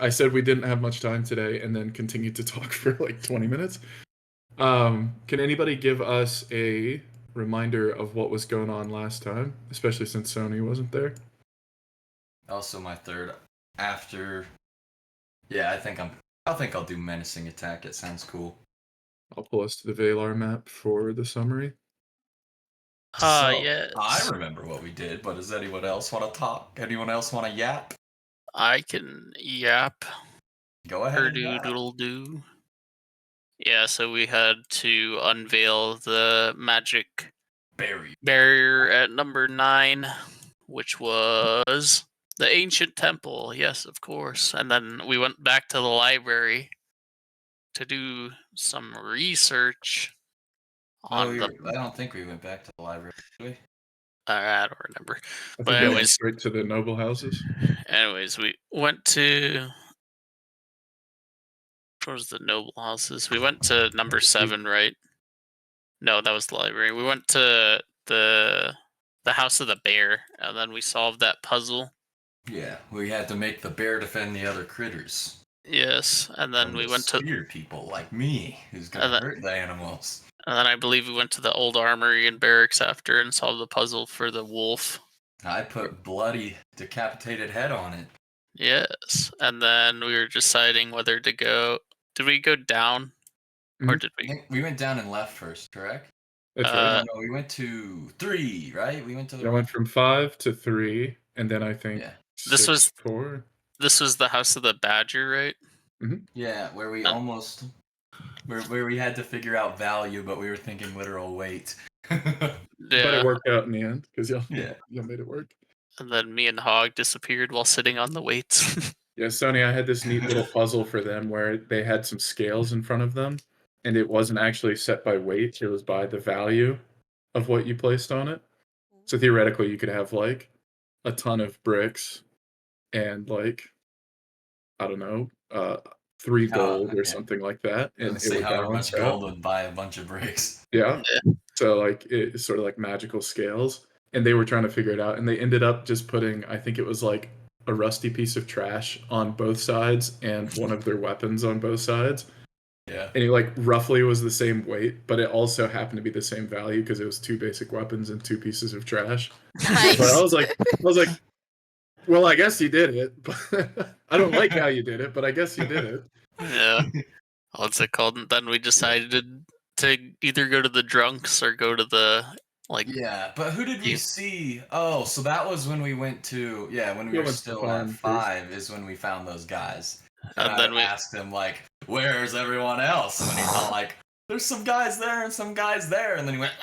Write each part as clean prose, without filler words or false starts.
I said we didn't have much time today, and then continued to talk for like 20 minutes. Can anybody give us a reminder of what was going on last time, especially since Sony wasn't there? Also, my third after. Yeah, I think I'll do menacing attack. It sounds cool. I'll pull us to the Valar map for the summary. So, Yes. I remember what we did, but does anyone else want to talk? Anyone else want to yap? I can yap. Go ahead and yap. Doodle doo. Yeah, so we had to unveil the magic barrier at number 9, which was the ancient temple. Yes, of course. And then we went back to the library to do some research on the. I don't think we went back to the library, did we? I don't remember. I But think we went anyways, straight to the noble houses. we went to. What was the noble houses? We went to number 7, right? No, that was the library. We went to the house of the bear, and then we solved that puzzle. Yeah, we had to make the bear defend the other critters. Yes, and then From we the went to spear people like me, who's gonna hurt the animals. And then I believe we went to the old armory and barracks after and solved the puzzle for the wolf. I put bloody decapitated head on it. Yes, and then we were deciding whether to go. Did we go down, or did we? We went down and left first, correct? That's right. No, we went to 3, right? We went to the. I went from 5 to 3, and then I think This was 4. This was the house of the badger, right? Mm-hmm. Yeah, where we almost, where we had to figure out value, but we were thinking literal weight. But it worked out in the end because y'all made it work. And then me and Hog disappeared while sitting on the weights. Yeah, Sony, I had this neat little puzzle for them where they had some scales in front of them, and it wasn't actually set by weight, it was by the value of what you placed on it. So theoretically, you could have like a ton of bricks and like, I don't know, 3 gold or something like that, and it would balance out. Gold would buy a bunch of bricks. Yeah. So like it's sort of like magical scales, and they were trying to figure it out, and they ended up just putting, I think it was like a rusty piece of trash on both sides and one of their weapons on both sides. Yeah. And it like roughly was the same weight, but it also happened to be the same value because it was 2 basic weapons and 2 pieces of trash. Nice. But I was like, well, I guess you did it. But I don't like how you did it, but I guess you did it. Yeah. What's it called? And then we decided to either go to the drunks or go to the Yeah, but who did we see? Oh, so that was when we went to when we were still at 5 is when we found those guys. And then we asked him like, "Where's everyone else?" And he's all like, "There's some guys there and some guys there," and then he went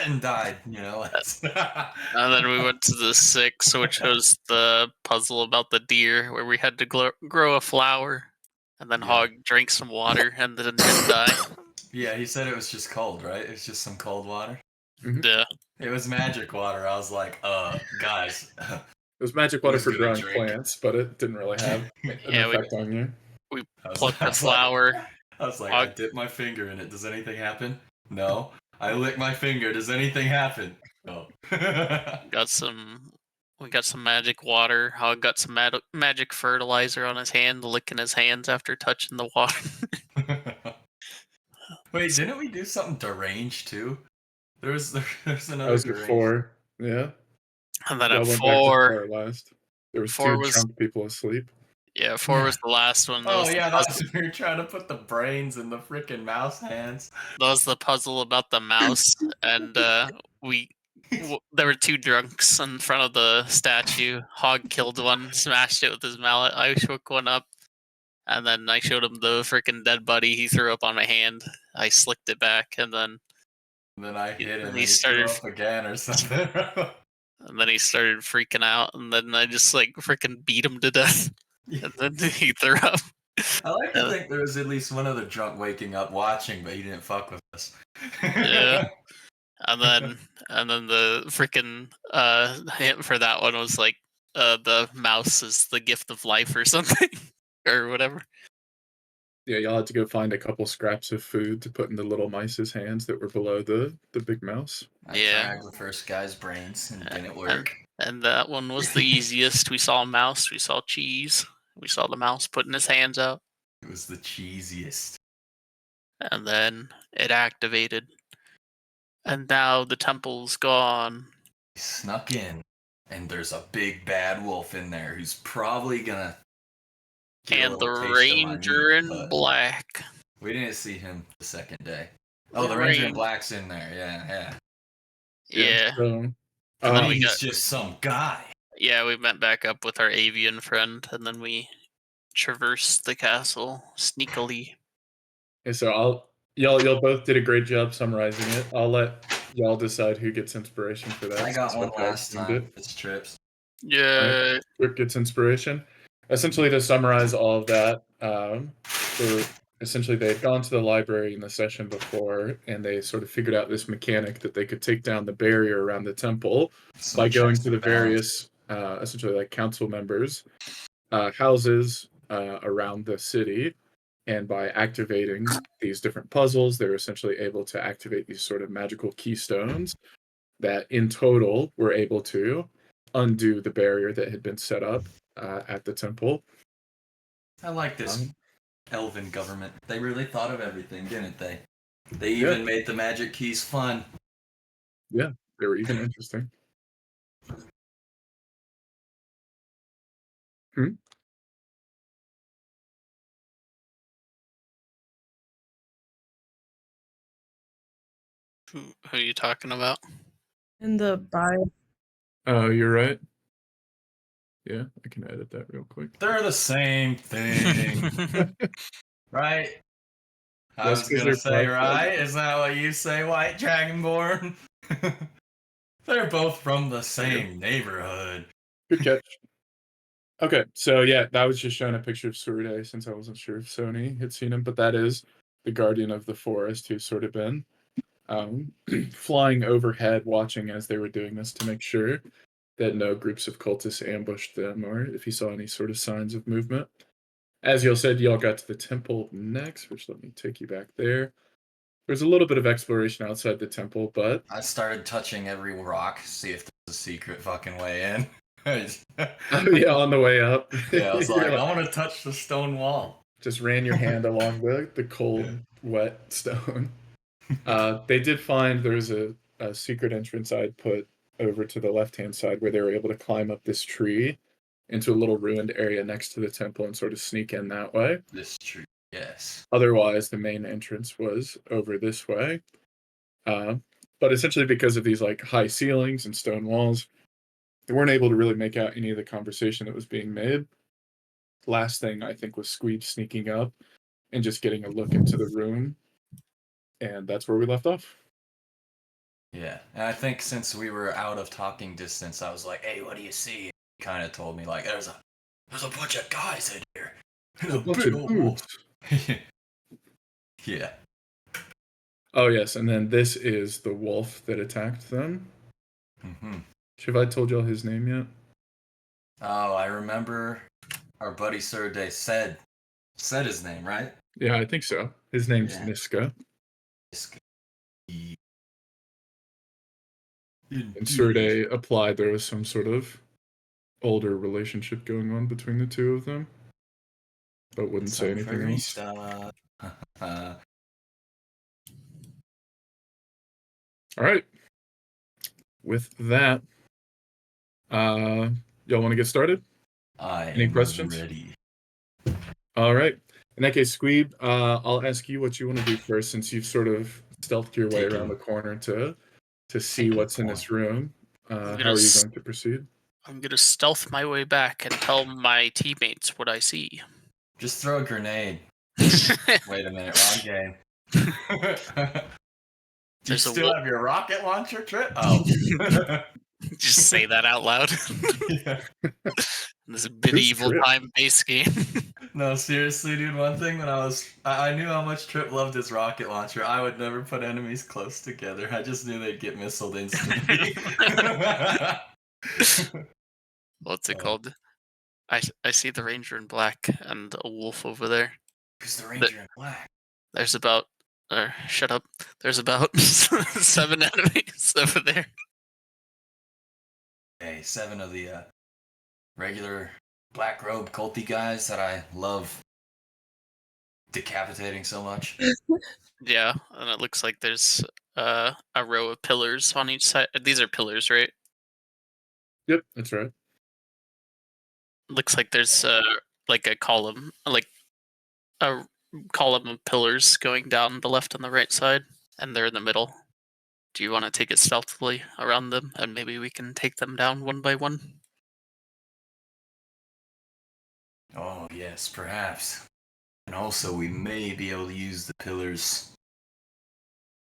and died. You know. And then we went to the 6, which was the puzzle about the deer, where we had to grow a flower, and then Hog drank some water and then didn't die. Yeah, he said it was just cold, right? It's just some cold water. Mm-hmm. Yeah. It was magic water. I was like, guys. It was magic water for growing plants, but it didn't really have an effect on you. We plucked the flower. I was like, I dipped my finger in it. Does anything happen? No. I lick my finger. Does anything happen? No. We got some magic water. Hog got some magic fertilizer on his hand, licking his hands after touching the water. Wait, didn't we do something deranged too? There's another. That was at 4, yeah. And then at 4, there was 2 drunk people asleep. Yeah, 4 was the last one. That's when we were trying to put the brains in the freaking mouse hands. That was the puzzle about the mouse, and there were 2 drunks in front of the statue. Hog killed one, smashed it with his mallet. I shook one up, and then I showed him the freaking dead buddy. He threw up on my hand. I slicked it back, and then I hit him. And he started threw up again or something. And then he started freaking out, and then I just like freaking beat him to death. And then he threw up. I like to think there was at least one other drunk waking up watching, but he didn't fuck with us. Yeah. And then the freaking hint for that one was like the mouse is the gift of life or something. Or whatever. Yeah, y'all had to go find a couple scraps of food to put in the little mice's hands that were below the big mouse. I tried the first guy's brains and it didn't work. And that one was the easiest. We saw a mouse, we saw cheese, We saw the mouse putting his hands out. It was the cheesiest. And then it activated. And now the temple's gone. He snuck in, and there's a big bad wolf in there who's probably gonna And the Ranger in Black. We didn't see him the second day. Oh, the Ranger in Black's in there. Yeah. So, and then he's just some guy. Yeah, we met back up with our avian friend, and then we traversed the castle sneakily. Okay, so y'all both did a great job summarizing it. I'll let y'all decide who gets inspiration for that. I got one last time. It's Trips. Yeah. Trip gets inspiration. Essentially, to summarize all of that, essentially they had gone to the library in the session before, and they sort of figured out this mechanic that they could take down the barrier around the temple by going to the various, essentially like council members' houses around the city. And by activating these different puzzles, they're essentially able to activate these sort of magical keystones that in total were able to undo the barrier that had been set up at the temple. I like this elven government. They really thought of everything, didn't they? They even made the magic keys fun. Yeah, they were even interesting. Who are you talking about? In the bio. Oh, you're right. Yeah, I can edit that real quick. They're the same thing. Right? I was gonna say, right? Isn't that what you say, White Dragonborn? They're both from the same neighborhood. Good catch. Okay, so yeah, that was just showing a picture of Surde since I wasn't sure if Sony had seen him, but that is the Guardian of the Forest who's sort of been flying overhead, watching as they were doing this to make sure that no groups of cultists ambushed them or if he saw any sort of signs of movement. As y'all said, y'all got to the temple next, which let me take you back there. There's a little bit of exploration outside the temple, but I started touching every rock, see if there's a secret fucking way in. yeah, on the way up. Yeah, I was like, I want to touch the stone wall. Just ran your hand along the cold, wet stone. They did find there was a secret entrance I'd put over to the left-hand side where they were able to climb up this tree into a little ruined area next to the temple and sort of sneak in that way. This tree, yes. Otherwise, the main entrance was over this way. But essentially because of these like high ceilings and stone walls, they weren't able to really make out any of the conversation that was being made. Last thing, I think, was Squeeb sneaking up and just getting a look into the room. And that's where we left off. Yeah, and I think since we were out of talking distance, I was like, hey, what do you see? He kind of told me, like, there's a bunch of guys in here. A bunch of dudes. Yeah. Oh, yes, and then this is the wolf that attacked them. Mm-hmm. Have I told y'all his name yet? Oh, I remember our buddy Surde said his name, right? Yeah, I think so. His name's Niska. Niska. And Surde applied there was some sort of older relationship going on between the two of them, but wouldn't say anything else. All right. With that, y'all want to get started? Any questions? Ready. All right. In that case, Squeeb, I'll ask you what you want to do first, since you've sort of stealthed your way around the corner to see what's in this room. How are you going to proceed? I'm going to stealth my way back and tell my teammates what I see. Just throw a grenade. Wait a minute, wrong game. Do you still have your rocket launcher, Trip? Oh. Just say that out loud. Yeah. This medieval time-based game. No, seriously, dude, one thing that I knew how much Trip loved his rocket launcher. I would never put enemies close together. I just knew they'd get missiled instantly. What's it called? I see the Ranger in Black and a wolf over there. Who's the Ranger in Black? There's about... shut up. There's about 7 enemies over there. Okay, 7 of the regular black robe culty guys that I love decapitating so much. Yeah, and it looks like there's a row of pillars on each side. These are pillars, right? Yep, that's right. Looks like there's like a column, like a column of pillars going down the left and the right side, and they're in the middle. Do you want to take it stealthily around them, and maybe we can take them down one by one? Oh, yes, perhaps. And also, we may be able to use the pillars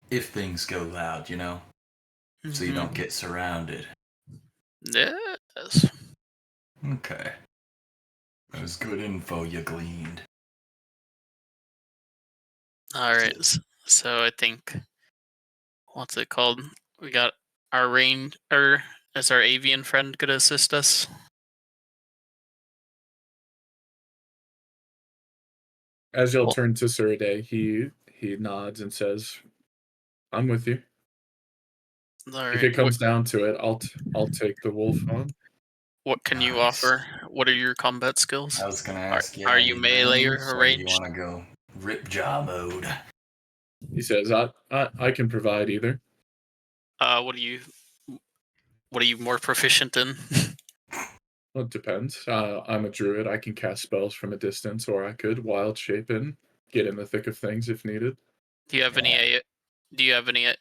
if things go loud, you know? So you don't get surrounded. Yes. Okay. That was good info you gleaned. Alright, so I think, what's it called? We got our ranger, is our avian friend gonna assist us? As y'all turn to Suraday, he nods and says, "I'm with you. If it comes down to it, I'll take the wolf on." What can you offer? What are your combat skills? I was gonna ask, Are you melee or or do you ranged? want to go rip jaw mode? He says, "I can provide either." What are you more proficient in? Well, it depends. I'm a druid. I can cast spells from a distance, or I could wild shape and get in the thick of things if needed. Do you have any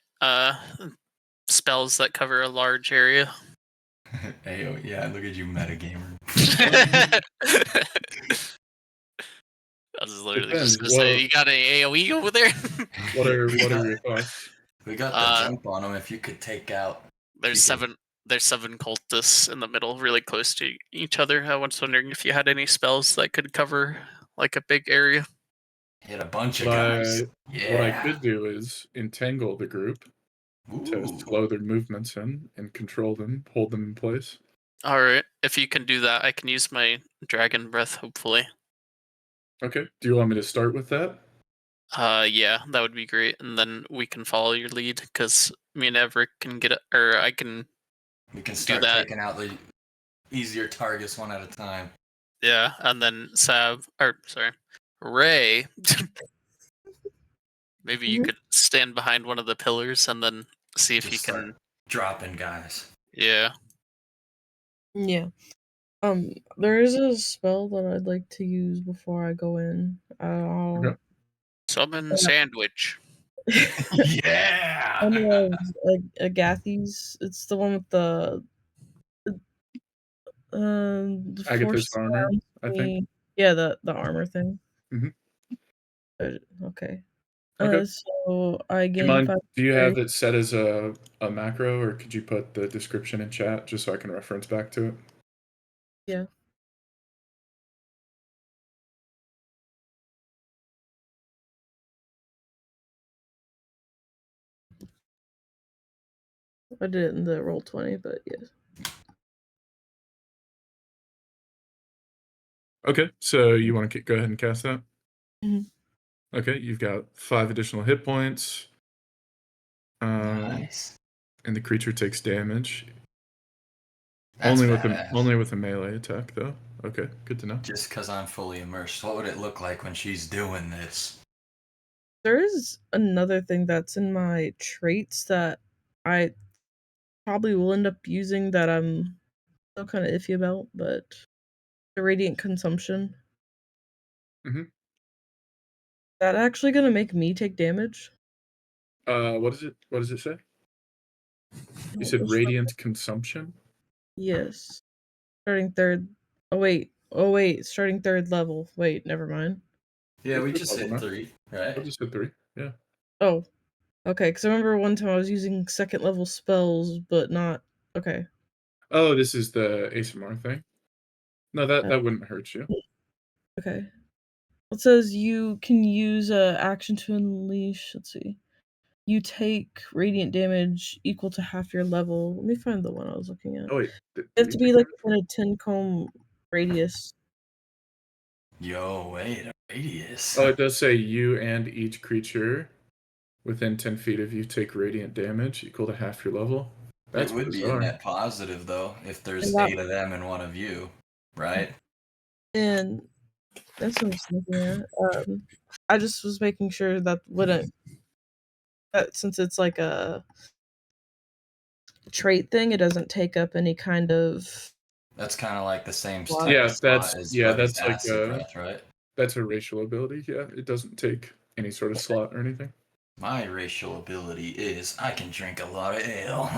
spells that cover a large area? Hey, yeah, look at you, metagamer. I was literally Depends. just gonna say, you got an AoE over there? What are your thoughts? We got the jump on them. If you could take out, There's seven cultists in the middle, really close to each other. I was wondering if you had any spells that could cover like a big area. Hit a bunch of guys. What I could do is entangle the group to slow their movements and control them, hold them in place. Alright, if you can do that, I can use my dragon breath, hopefully. Okay. Do you want me to start with that? Yeah, that would be great, and then we can follow your lead, because me and Everett can get it, or I can We can start taking out the easier targets one at a time. Yeah, and then Ray, maybe you could stand behind one of the pillars and then see if you can dropping guys. Yeah. Yeah. There is a spell that I'd like to use before I go in. Okay. Summon sandwich. Yeah. Agathi's. It's the one with the Agatha's armor, I think. Yeah, the armor thing. Mhm. Okay. Okay. So I Do you gain mind? 5. Do you have it set as a macro, or could you put the description in chat just so I can reference back to it? Yeah. I did it in the Roll20, but yes. Okay, so you want to go ahead and cast that? Mhm. Okay, you've got 5 additional hit points. Nice. And the creature takes damage. That's only badass. with a melee attack, though. Okay, good to know. Just because I'm fully immersed, what would it look like when she's doing this? There is another thing that's in my traits that I probably will end up using that I'm still kind of iffy about, but the radiant consumption. Mhm. That actually gonna make me take damage? What is it? What does it say? You said radiant consumption? Yes. Starting 3rd. Oh wait, starting 3rd level. Wait, never mind. Yeah, we just hit 3, right? I just hit 3, yeah. Oh. Okay, because I remember one time I was using 2nd level spells, but not... Okay. Oh, this is the ASMR thing? No, that wouldn't hurt you. Okay. It says you can use a action to unleash. Let's see. You take radiant damage equal to half your level. Let me find the one I was looking at. Oh, wait. You have to be like in a 10-comb radius. Yo, wait, a radius. Oh, it does say you and each creature within 10 feet of you take radiant damage equal to half your level. That's it would bizarre. be a net positive, though, if there's 8 of them and 1 of you, right? And that's what I was looking at. I just was making sure that since it's like a trait thing, it doesn't take up any kind of. That's kind of like the same Slot. type Yeah, of spot as Buddy's that's like acid breath, right? that's a racial ability. Yeah, it doesn't take any sort of slot or anything. My racial ability is I can drink a lot of ale.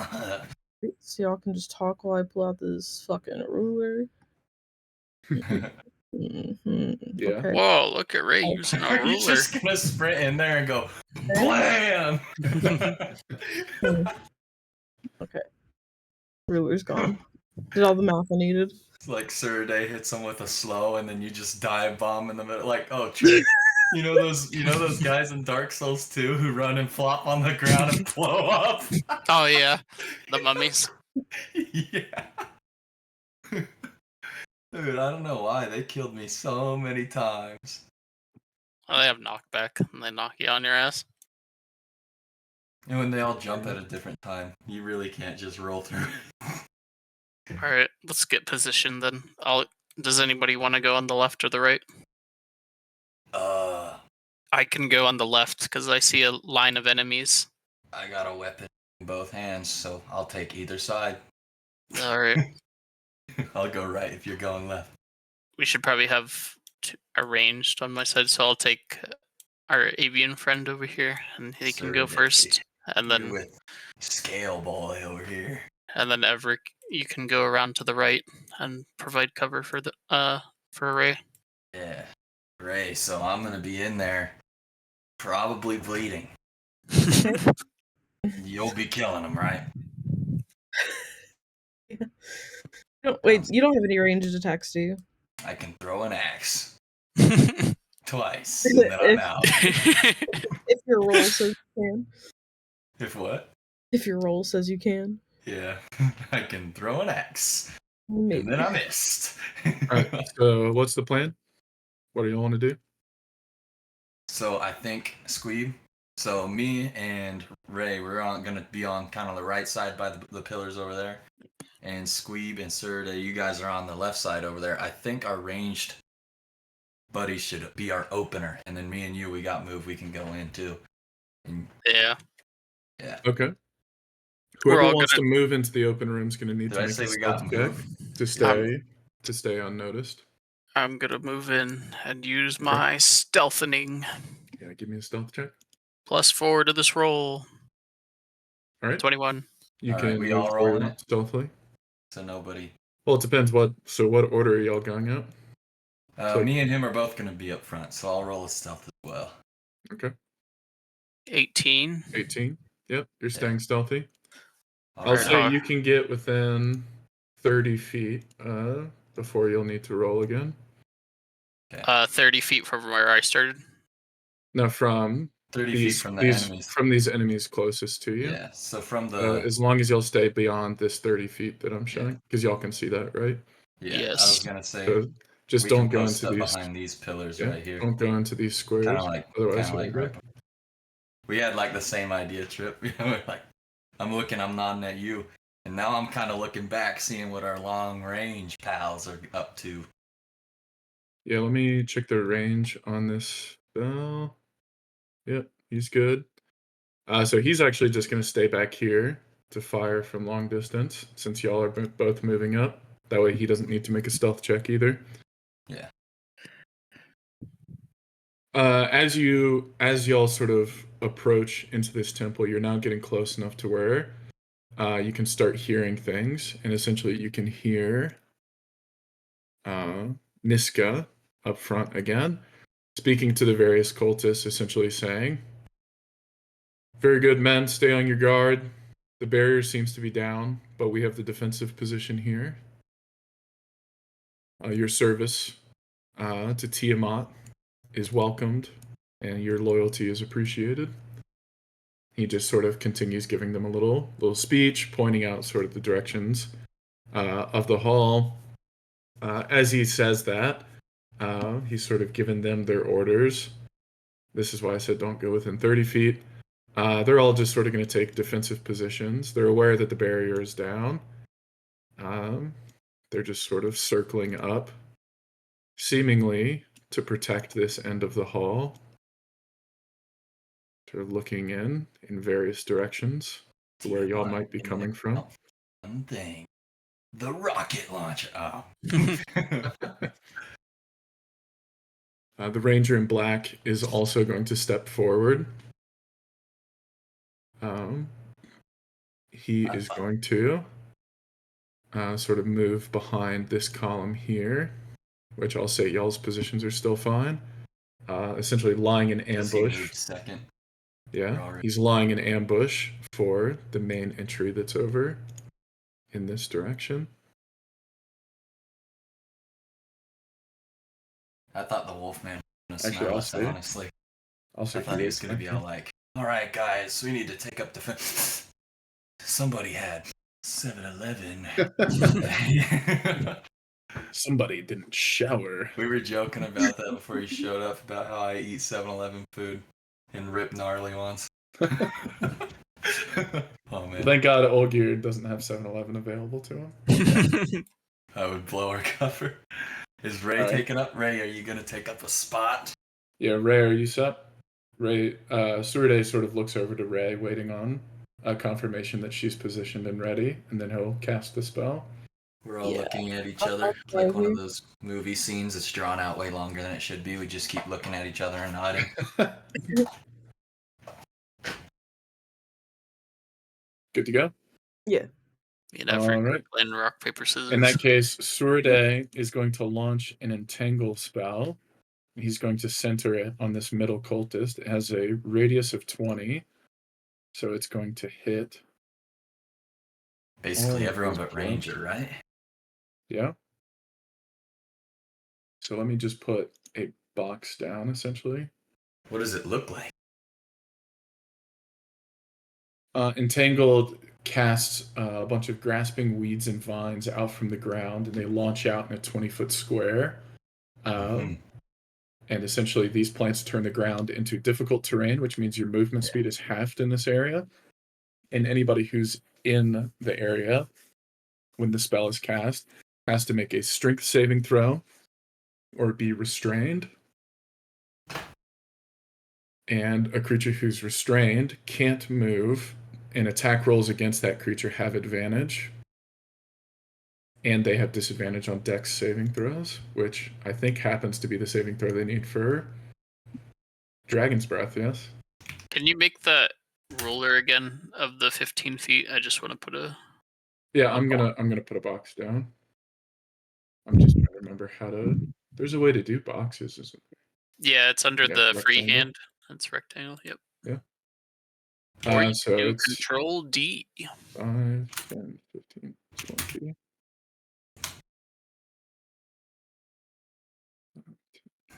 So y'all can just talk while I pull out this fucking ruler. Mm-hmm. Yeah. Okay. Whoa, look at Ray using a Are you ruler. just gonna sprint in there and go blam? Okay. Ruler's gone. Did all the math I needed. It's like Surday hits him with a slow, and then you just dive bomb in the middle. Like, oh, trick. You know those guys in Dark Souls 2 who run and flop on the ground and blow up? Oh yeah, the mummies. Yeah. Dude, I don't know why they killed me so many times. Oh, they have knockback, and they knock you on your ass. And when they all jump at a different time, you really can't just roll through. All right, let's get positioned then. Does anybody want to go on the left or the right? I can go on the left because I see a line of enemies. I got a weapon in both hands, so I'll take either side. All right. I'll go right if you're going left. We should probably have arranged on my side, so I'll take our avian friend over here, and he can go first. And then with Scale Boy over here. And then Everett, you can go around to the right and provide cover for Ray. Yeah, Ray. So I'm gonna be in there, probably bleeding. You'll be killing him, right? Wait, you don't have any ranged attacks, do you? I can throw an axe twice, and then I'm out. If your roll says you can. If what? If your roll says you can. Yeah, I can throw an axe. Maybe. And then I missed. Alright, so what's the plan? What do you want to do? So I think Squeeb. So me and Ray, we're gonna be on kind of the right side by the pillars over there, and Squeeb and Serda, you guys are on the left side over there. I think our ranged buddy should be our opener, and then me and you, we got move. We can go in too. And yeah. Okay. Whoever wants to move into the open room is going to need to make a stealth check to stay unnoticed. I'm gonna move in and use my stealthening. Yeah, give me a stealth check. +4 to this roll. All right. 21. You can move forward stealthily. So nobody. Well, it depends what order are y'all going at? Me and him are both going to be up front, so I'll roll a stealth as well. Okay. 18. 18. Yep, you're staying stealthy. I'll say you can get within 30 feet before you'll need to roll again. 30 feet from where I started? No, from 30 feet from the enemies. From these enemies closest to you. Yeah, so from the... as long as y'all stay beyond this 30 feet that I'm showing, because y'all can see that, right? Yeah, yes. I was going to say... So just don't go into these... behind these pillars right here. Don't go into these squares. Otherwise, right. We had like the same idea, Trip. Like, I'm looking, I'm nodding at you, and now I'm kind of looking back, seeing what our long range pals are up to. Yeah, let me check the range on this spell. Yep, he's good. So he's actually just going to stay back here to fire from long distance, since y'all are both moving up. That way he doesn't need to make a stealth check either. Yeah. As y'all sort of approach into this temple, you're now getting close enough to where you can start hearing things, and essentially you can hear Niska up front again, speaking to the various cultists, essentially saying, "Very good, men, stay on your guard. The barrier seems to be down, but we have the defensive position here. Your service to Tiamat is welcomed, and your loyalty is appreciated." He just sort of continues giving them a little speech, pointing out sort of the directions of the hall. As he says that, he's sort of given them their orders. This is why I said don't go within 30 feet. They're all just sort of going to take defensive positions. They're aware that the barrier is down. They're just sort of circling up seemingly to protect this end of the hall. Sort of looking in various directions to where y'all might be coming from. One thing. The rocket launcher. Oh. The Ranger in black is also going to step forward. He is going to sort of move behind this column here, which I'll say y'all's positions are still fine. Essentially lying in ambush. Second. Yeah, he's lying in ambush for the main entry that's over in this direction. I thought the Wolfman was Actually, gonna smell us, honestly. I thought he was gonna be all like, "All right, guys, we need to take up defense." Somebody had 7-Eleven. Somebody didn't shower. We were joking about that before he showed up, about how I eat 7-Eleven food and rip gnarly ones. Oh, man. Well, thank God Old Gear doesn't have 7-Eleven available to him. I would blow our cover. Is Ray taking up? Ray, are you going to take up a spot? Yeah, Ray, are you set? Ray, Surde sort of looks over to Ray, waiting on a confirmation that she's positioned and ready, and then he'll cast the spell. We're all looking at each other, like one of those movie scenes that's drawn out way longer than it should be. We just keep looking at each other and nodding. Good to go? Yeah. All right. Playing rock, paper, scissors. In that case, Surde is going to launch an entangle spell. He's going to center it on this middle cultist. It has a radius of 20, so it's going to hit. Basically everyone but Ranger, right? Yeah. So let me just put a box down, essentially. What does it look like? Entangled casts a bunch of grasping weeds and vines out from the ground, and they launch out in a 20-foot square. And essentially, these plants turn the ground into difficult terrain, which means your movement speed is halved in this area. And anybody who's in the area when the spell is cast has to make a strength saving throw or be restrained. And a creature who's restrained can't move, and attack rolls against that creature have advantage. And they have disadvantage on Dex saving throws, which I think happens to be the saving throw they need for Dragon's Breath, yes? Can you make that ruler again of the 15 feet? I just want to put a... Yeah, I'm gonna put a box down. I'm just trying to remember how to... There's a way to do boxes, isn't there? Yeah, it's under the freehand. It's rectangle, yep. Yeah. Or you so do it's Control D. 5, 10, 15, 20.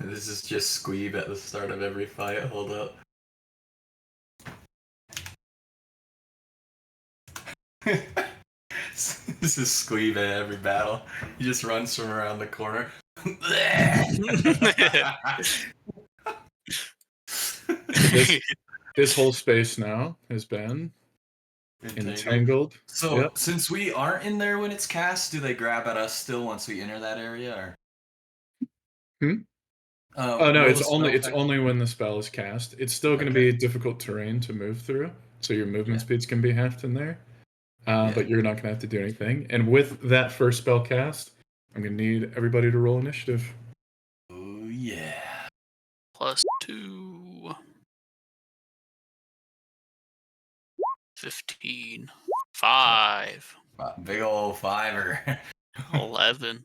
This is just Squeeb at the start of every fight. Hold up. This is Squeeb at every battle. He just runs from around the corner. This whole space now has been entangled. So, since we aren't in there when it's cast, do they grab at us still once we enter that area, or? Oh no, it's only when the spell is cast. It's still going to be difficult terrain to move through, so your movement speeds can be halved in there. But you're not going to have to do anything. And with that first spell cast, I'm going to need everybody to roll initiative. Oh yeah. +2. 15. 5. Big old 5er. 11.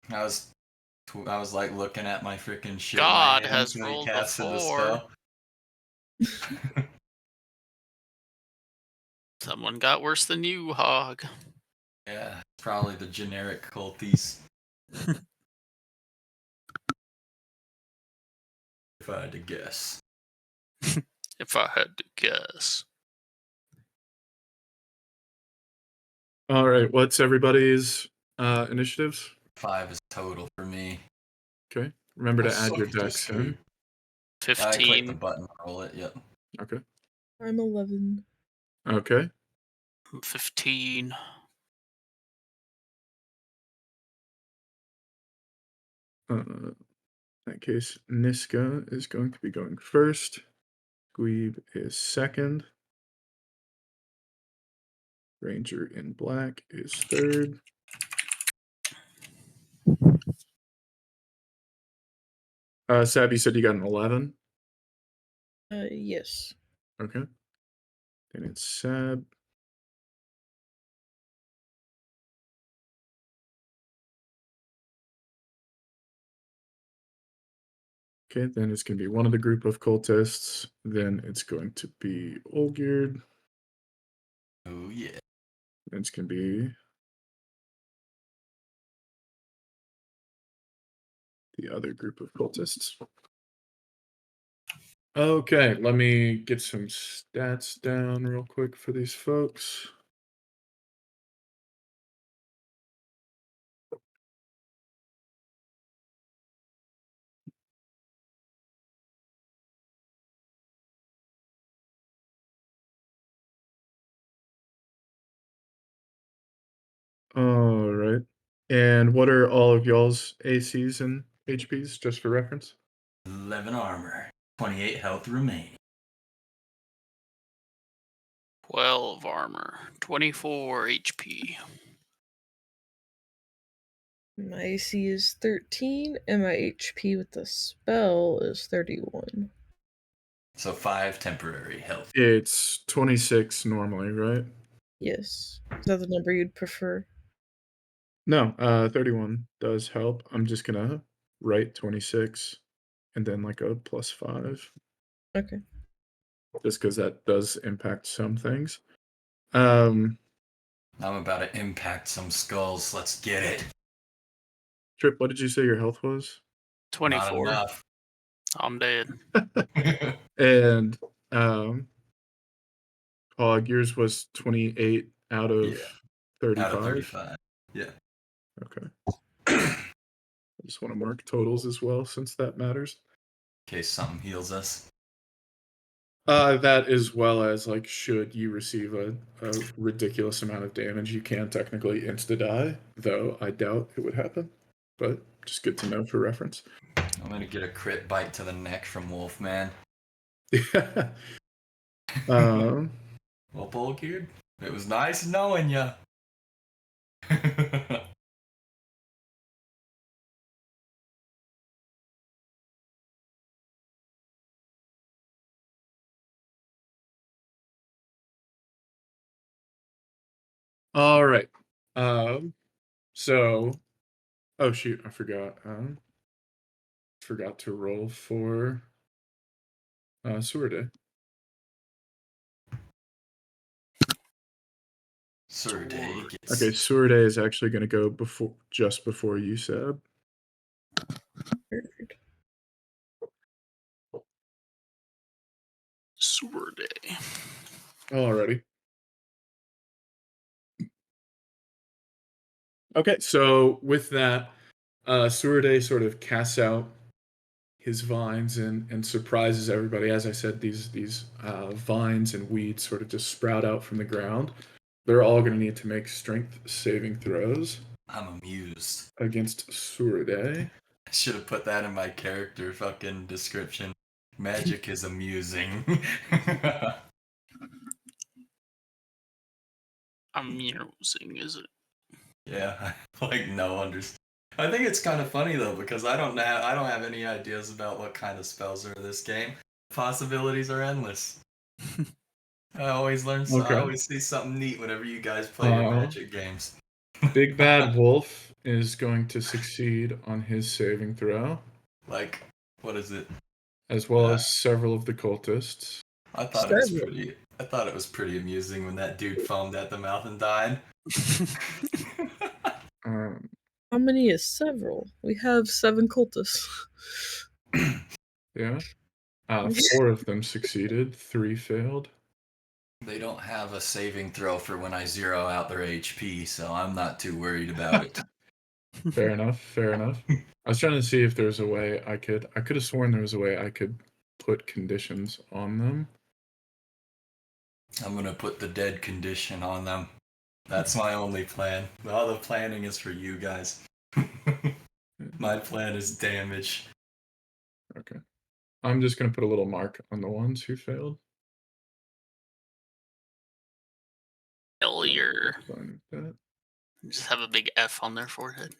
I was like looking at my freaking shit. God has rolled a 4. Someone got worse than you, Hog. Yeah, probably the generic culties. If I had to guess. If I had to guess. All right, what's everybody's initiatives? 5 is total for me. Okay, remember to add your dex in. 15. I click the button, roll it. Yep. Okay. I'm 11. Okay. 15. In that case, Niska is going to be going first. Dweeb is second. Ranger in black is third. Sab, you said you got an 11? Yes. Okay. Then it's Sab. Okay, then it's going to be one of the group of cultists. Then it's going to be Olgierd. Oh, yeah. Then it's going to be the other group of cultists. Okay, let me get some stats down real quick for these folks. All right. And what are all of y'all's ACs and HPs, just for reference? 11 armor, 28 health remaining. 12 armor, 24 HP. My AC is 13, and my HP with the spell is 31. So 5 temporary health. It's 26 normally, right? Yes. Is that the number you'd prefer? No, 31 does help. I'm just gonna write 26 and then like a +5. Okay. Just because that does impact some things. I'm about to impact some skulls. Let's get it. Trip, what did you say your health was? 24. Not enough. I'm dead. And Hog, yours was 28 out of 35. Out of 35. Yeah. Okay. I just want to mark totals as well, since that matters. In case something heals us. That as well as, like, should you receive a ridiculous amount of damage, you can technically insta-die, though I doubt it would happen. But just good to know for reference. I'm gonna get a crit bite to the neck from Wolfman. Yeah. Well, Bulkid, it was nice knowing ya. All right. So, oh shoot, I forgot. Forgot to roll for Sewer Day. Sewer Day gets... Okay, Sewer Day is actually going to go just before you, Seb. Sewer Day. Alrighty. Okay, so with that, Sewer Day sort of casts out his vines and surprises everybody. As I said, these vines and weeds sort of just sprout out from the ground. They're all going to need to make strength saving throws. I'm amused. Against Sewer Day. I should have put that in my character fucking description. Magic is amusing. Amusing, is it? Yeah, like no understand. I think it's kind of funny though because I don't have any ideas about what kind of spells are in this game. Possibilities are endless. I always learn. Okay. I always see something neat whenever you guys play your Magic games. Big Bad Wolf is going to succeed on his saving throw. Like, what is it? As well as several of the cultists. I thought it was pretty amusing when that dude foamed at the mouth and died. How many is several? We have 7 cultists. Yeah. 4 of them succeeded, 3 failed. They don't have a saving throw for when I zero out their HP, so I'm not too worried about it. Fair enough. I was trying to see if there's a way I could have sworn there was a way I could put conditions on them. I'm gonna put the dead condition on them. That's my only plan. All the planning is for you guys. My plan is damage. Okay. I'm just gonna put a little mark on the ones who failed. Failure. Fine with that. Just have a big F on their forehead.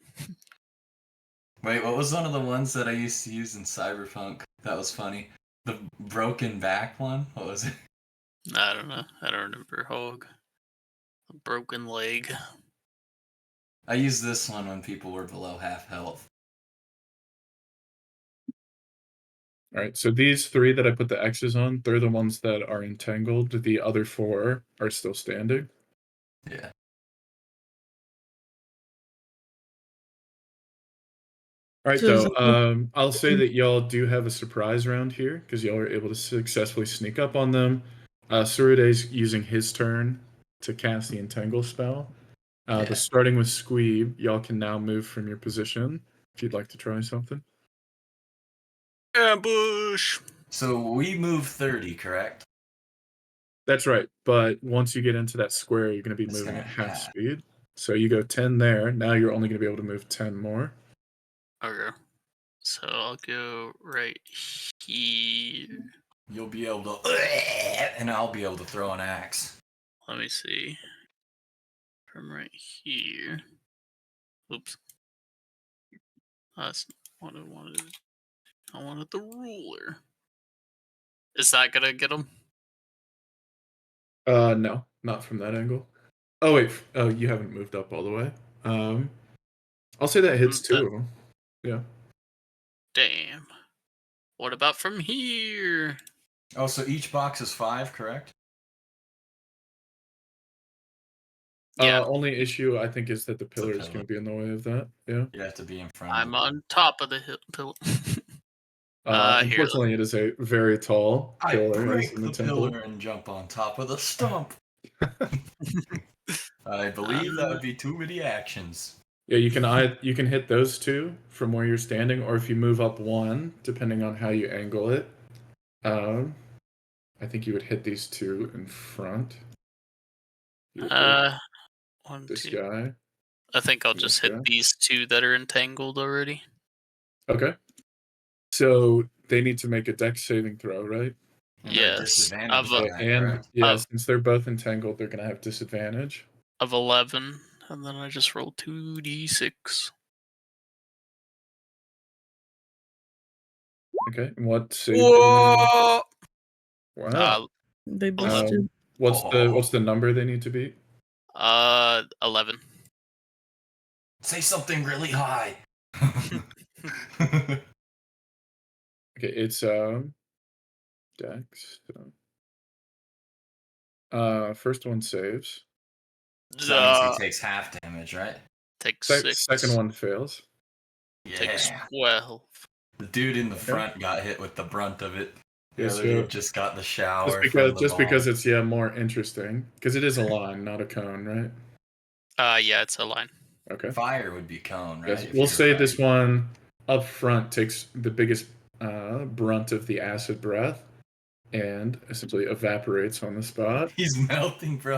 Wait, what was one of the ones that I used to use in Cyberpunk? That was funny. The broken back one? What was it? I don't know. I don't remember. Hog. A broken leg. I used this one when people were below half health. All right, so these 3 that I put the X's on, they're the ones that are entangled. The other 4 are still standing. Yeah. All right, though. I'll say that y'all do have a surprise round here because y'all are able to successfully sneak up on them. Surude's using his turn to cast the Entangle spell. But starting with Squeeb, y'all can now move from your position if you'd like to try something. Ambush! So we move 30, correct? That's right, but once you get into that square, you're going to be moving at half speed. So you go 10 there. Now you're only going to be able to move 10 more. Okay. So I'll go right here. You'll be able to... And I'll be able to throw an axe. Let me see. From right here. Oops. That's not what I wanted. I wanted the ruler. Is that gonna get him? No, not from that angle. Oh wait, oh you haven't moved up all the way. I'll say that hits 2 of them. Yeah. Damn. What about from here? Oh, so each box is 5, correct? Yeah. Only issue I think is that the pillar is going to be in the way of that. Yeah. You have to be in front. I'm on top of the pillar. Unfortunately, it is a very tall pillar. I break the pillar and jump on top of the stump. I believe that would be too many actions. Yeah, you can hit those 2 from where you're standing, or if you move up 1, depending on how you angle it. I think you would hit these 2 in front. One, this 2. guy. I think I'll just hit these 2 that are entangled already. Okay. So they need to make a dex saving throw, right? Yes. Since they're both entangled, they're going to have disadvantage. Of 11, and then I just roll 2d6. Okay, and what save? Whoa! Wow. They busted. What's the number they need to beat? 11. Say something really high. Okay, it's dex. First one saves. So that means he takes half damage, right? Takes 6. Second one fails. Yeah. Takes 12. The dude in the front got hit with the brunt of it. The Yes, other dude just got the shower. Just because it's more interesting because it is a line, not a cone, right? Yeah, it's a line. Okay. Fire would be cone, right? Yes, we'll say this one up front takes the biggest brunt of the acid breath and essentially evaporates on the spot. He's melting, bro.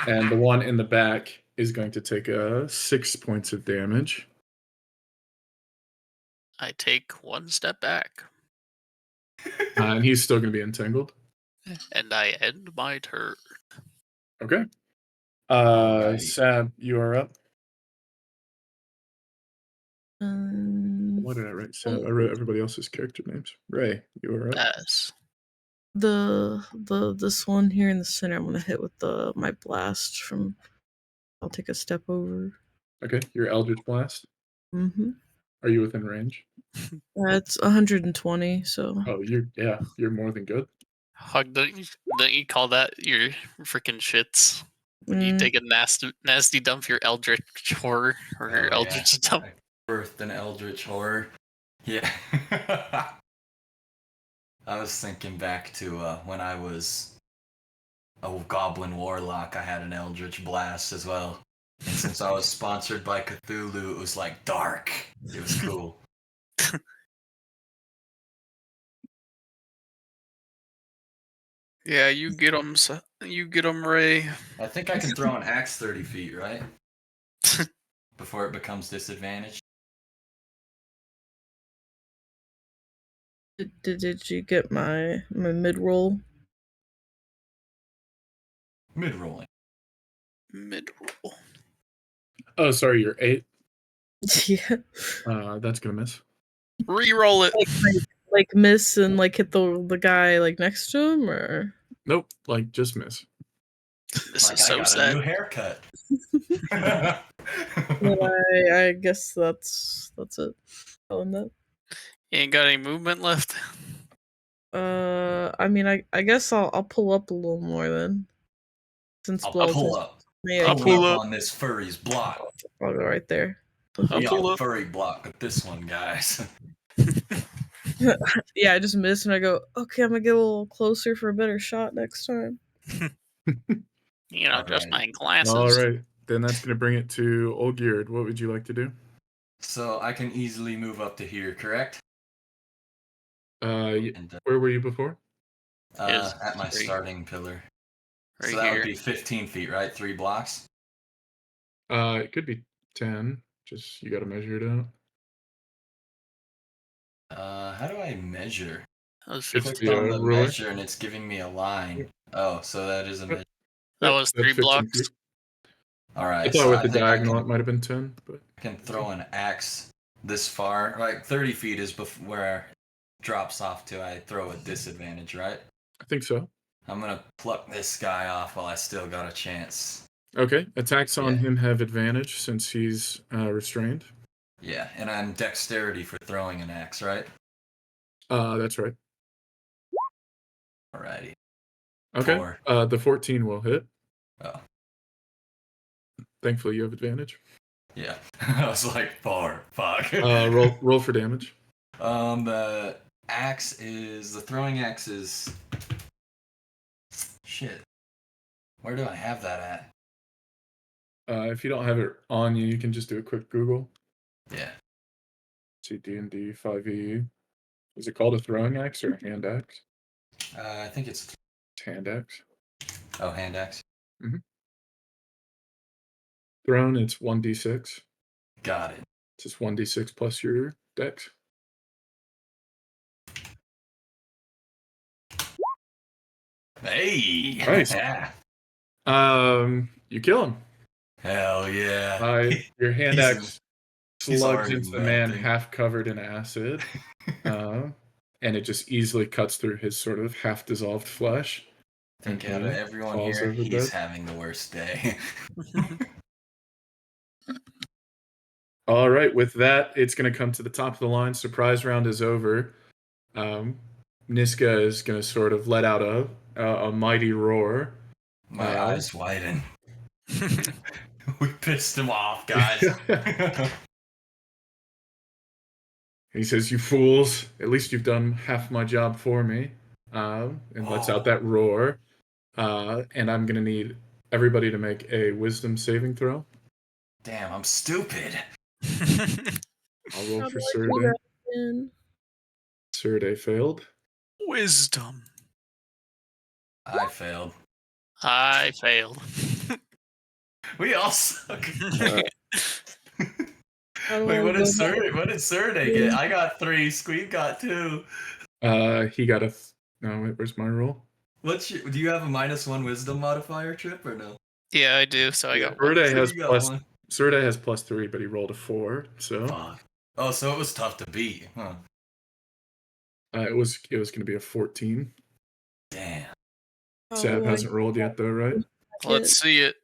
And the one in the back is going to take 6 points of damage. I take 1 step back. And he's still going to be entangled. And I end my turn. Okay. Sab, you are up. What did I write? Sab. I wrote everybody else's character names. Ray, you are up. Yes. This one here in the center, I'm gonna hit with my blast from. I'll take a step over. Okay, your Eldritch Blast. Mm-hmm. Are you within range? That's 120. So. Oh, you're more than good. Hug, don't you call that your freaking shits? When you take a nasty dump, your Eldritch Horror or your Eldritch dump. I birthed an Eldritch Horror. Yeah. I was thinking back to when I was a Goblin Warlock. I had an Eldritch Blast as well. And since I was sponsored by Cthulhu, it was like dark. It was cool. Yeah, you get them, Ray. I think I can throw an axe 30 feet, right? Before it becomes disadvantaged. Did you get my mid roll? Mid rolling. Mid roll. Oh, sorry, you're 8. Yeah. That's gonna miss. Re-roll it. Like miss and like hit the guy like next to him, or Nope, like just miss. This like, is so I got sad. a new haircut. I guess that's it. Tell him that. You ain't got any movement left. I mean, I guess I'll pull up a little more then. Since I'll Balls pull is up. me, I'll pull up on this furry's block. I'll go right there. I'll We pull got up. furry block with this one, guys. Yeah, I just missed and I go, okay, I'm gonna get a little closer for a better shot next time. You know, just Alright. my glasses. All right, then that's gonna bring it to Old Geared. What would you like to do? So I can easily move up to here, correct? And, Where were you before? at my right- starting pillar. Right So that here. would be 15 feet, right? 3 blocks. It could be 10. Just you got to measure it out. How do I measure? That was It's 15. Clicked on the ruler. measure and it's giving me a line. Oh, so that is a measure. That was That's 3 15 blocks. feet. All I right. thought So with I the think diagonal it might have been 10, but I can throw an axe this far. Like 30 feet is where it drops off to. I throw at disadvantage, right? I think so. I'm gonna pluck this guy off while I still got a chance. Okay, attacks on Yeah. him have advantage since he's restrained. Yeah, and I'm dexterity for throwing an axe, right? That's right. Alrighty. Okay. 4. The 14 will hit. Oh, Thankfully, you have advantage. yeah. I was like 4. Fuck. Roll for damage. The throwing axe is. Shit. Where do I have that at? If you don't have it on you, you can just do a quick Google. Yeah. See D&D 5e. Is it called a throwing axe or a hand axe? I think it's. It's hand axe. Oh, hand axe. Thrown, it's 1d6. Got it. It's just 1d6 plus your dex. Hey! Nice. Yeah. You kill him. Hell yeah. Your hand axe he's slugs already into the man melting. half covered in acid. And it just easily cuts through his sort of half dissolved flesh. I think and out he of everyone falls here, over he's dead. having the worst day. All right, with that, it's going to come to the top of the line. Surprise round is over. Niska is going to sort of let out a mighty roar. My eyes widen. We pissed him off, guys. He says, "You fools! At least you've done half my job for me." And lets out that roar. And I'm going to need everybody to make a wisdom saving throw. Damn, I'm stupid. I'll roll How for do I do Surde. that again? Surde failed. Wisdom. I failed. I failed. We all suck. How do Wait, I what go did back? Surde get? I got 3. Squeak got 2. He got a. No, wait, where's my roll? Do you have a -1 wisdom modifier, Trip, or no? Yeah, I do. So I got Surde one. has You got plus. 1. Surde has +3, but he rolled a 4. So Fuck. Oh, so it was tough to beat, huh? it was going to be a 14. Damn. Sab hasn't rolled yet, though, right? Let's see it.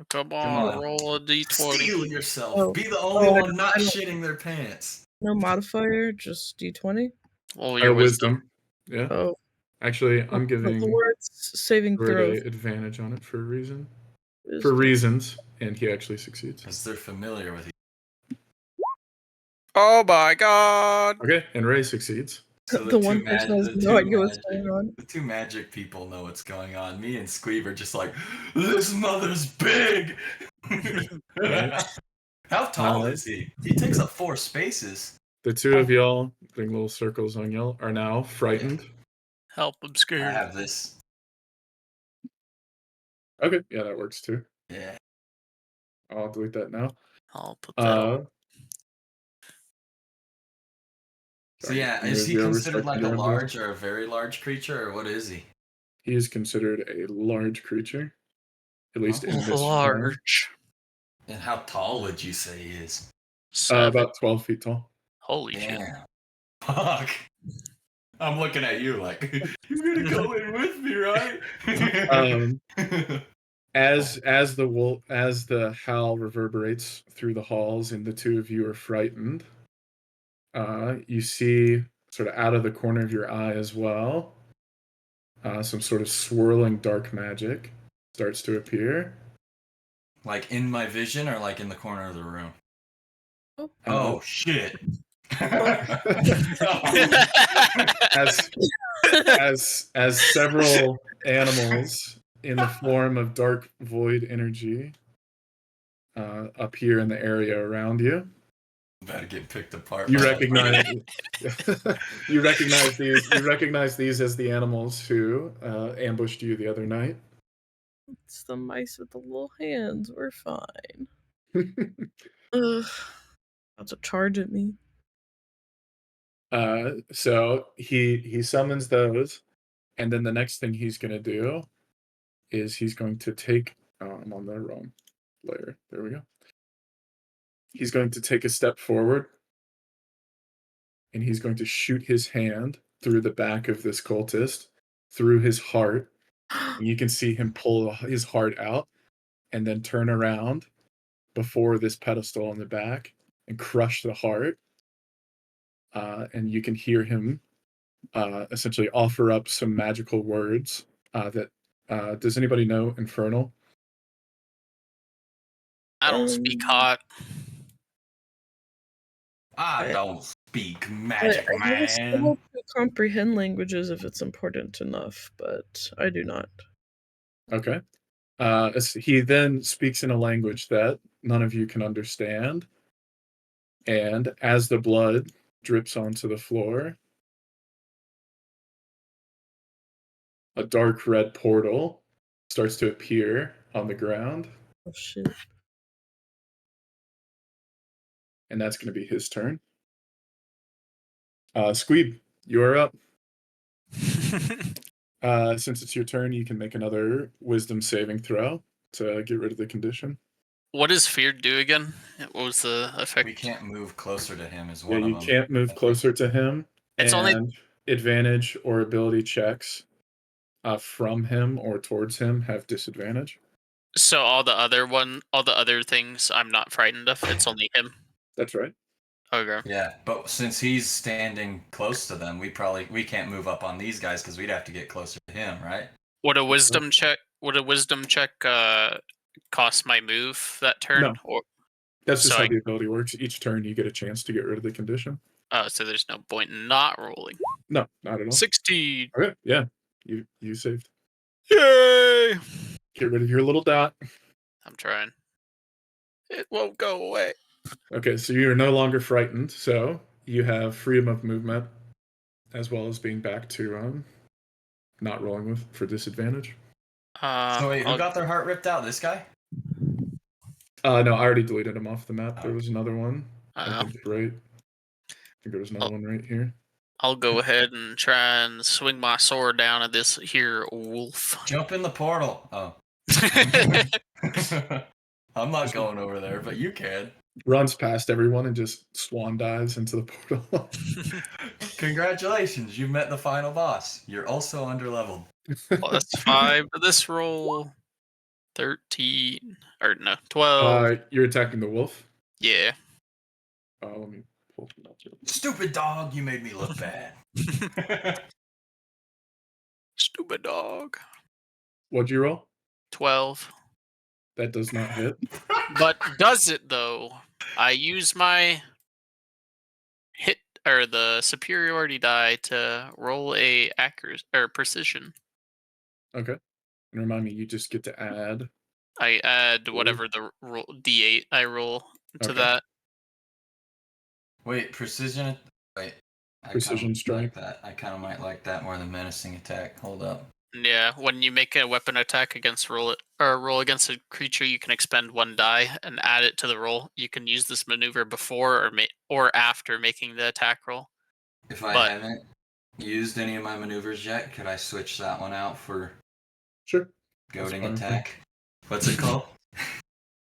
Come on, on. roll a d20. Steal yourself. Oh. Be the only Oh, one not I don't- shitting their pants. No modifier, just D20. Oh, your wisdom. Yeah. Oh, Actually, I'm the giving words saving throw. Surde advantage on it for a reason. For Wisdom. reasons, and he actually succeeds. Because they're familiar with you. Oh my god. Okay, and Ray succeeds. So The one person has no idea what's going on. The 2 magic people know what's going on. Me and Squeeb are just like, this mother's big! How tall is he? He takes up 4 spaces. The 2 of y'all, doing little circles on y'all, are now frightened. Help, I'm I scared. have this. Okay, yeah, that works too. Yeah. I'll delete that now. I'll put that on. So yeah, is he considered like a large or a very large creature, or what is he? He is considered a large creature, at least in this large. And how tall would you say he is? About 12 feet tall. Holy Damn. shit! Fuck! I'm looking at you like you're gonna go in with me, right? As the howl reverberates through the halls and the two of you are frightened, you see sort of out of the corner of your eye as well, some sort of swirling dark magic starts to appear. Like in my vision or like in the corner of the room? Oh, shit. as several animals in the form of dark void energy appear in the area around you. I'm about to get picked apart. You recognize you recognize these as the animals who ambushed you the other night. It's the mice with the little hands. We're fine. Ugh. About to charge at me. So he summons those, and then the next thing he's going to do is he's going to take. Oh, I'm on the wrong layer. There we go. He's going to take a step forward, and he's going to shoot his hand through the back of this cultist, through his heart. And you can see him pull his heart out, and then turn around before this pedestal on the back and crush the heart. And you can hear him essentially offer up some magical words that does anybody know Infernal? I don't speak hot. I don't speak magic, man. I will able to comprehend languages if it's important enough, but I do not. Okay. He then speaks in a language that none of you can understand. And as the blood drips onto the floor, a dark red portal starts to appear on the ground. Oh, shit. And that's going to be his turn. Squeeb, you are up. Since it's your turn, you can make another wisdom saving throw to get rid of the condition. What does fear do again? What was the effect? We can't move closer to him is one of them. You can't move closer to him. It's and only advantage or ability checks from him or towards him have disadvantage. So all the other things I'm not frightened of. It's only him. That's right. Okay. Yeah, but since he's standing close to them, we can't move up on these guys because we'd have to get closer to him, right? Would a wisdom check cost my move that turn? No. Or that's just how the ability works. Each turn you get a chance to get rid of the condition. Oh, so there's no point in not rolling. No, not at all. 16. Okay, yeah. You saved. Yay! Get rid of your little dot. I'm trying. It won't go away. Okay, so you're no longer frightened, so you have freedom of movement as well as being back to not rolling with for disadvantage. So wait, who got their heart ripped out? This guy? No, I already deleted him off the map. There was another one. I think there was another one right here. I'll go ahead and try and swing my sword down at this here wolf. Jump in the portal. Oh. I'm not going over there, but you can. Runs past everyone and just swan dives into the portal. Congratulations, you met the final boss. You're also underleveled. Plus 5 to this roll. 13. Or no, 12. You're attacking the wolf? Yeah. Let me pull it up. Stupid dog, you made me look bad. Stupid dog. What'd you roll? 12. That does not hit. But does it though? I use my hit or the superiority die to roll a accuracy or precision. Okay. And remind me, you just get to add. I add whatever the D8 I roll to that. Wait, precision. Wait. Precision strike. I kind of might like that more than menacing attack. Hold up. Yeah, when you make a weapon attack against roll against a creature, you can expend 1 die and add it to the roll. You can use this maneuver before or after making the attack roll. If I haven't used any of my maneuvers yet, could I switch that one out for goading attack? What's it called?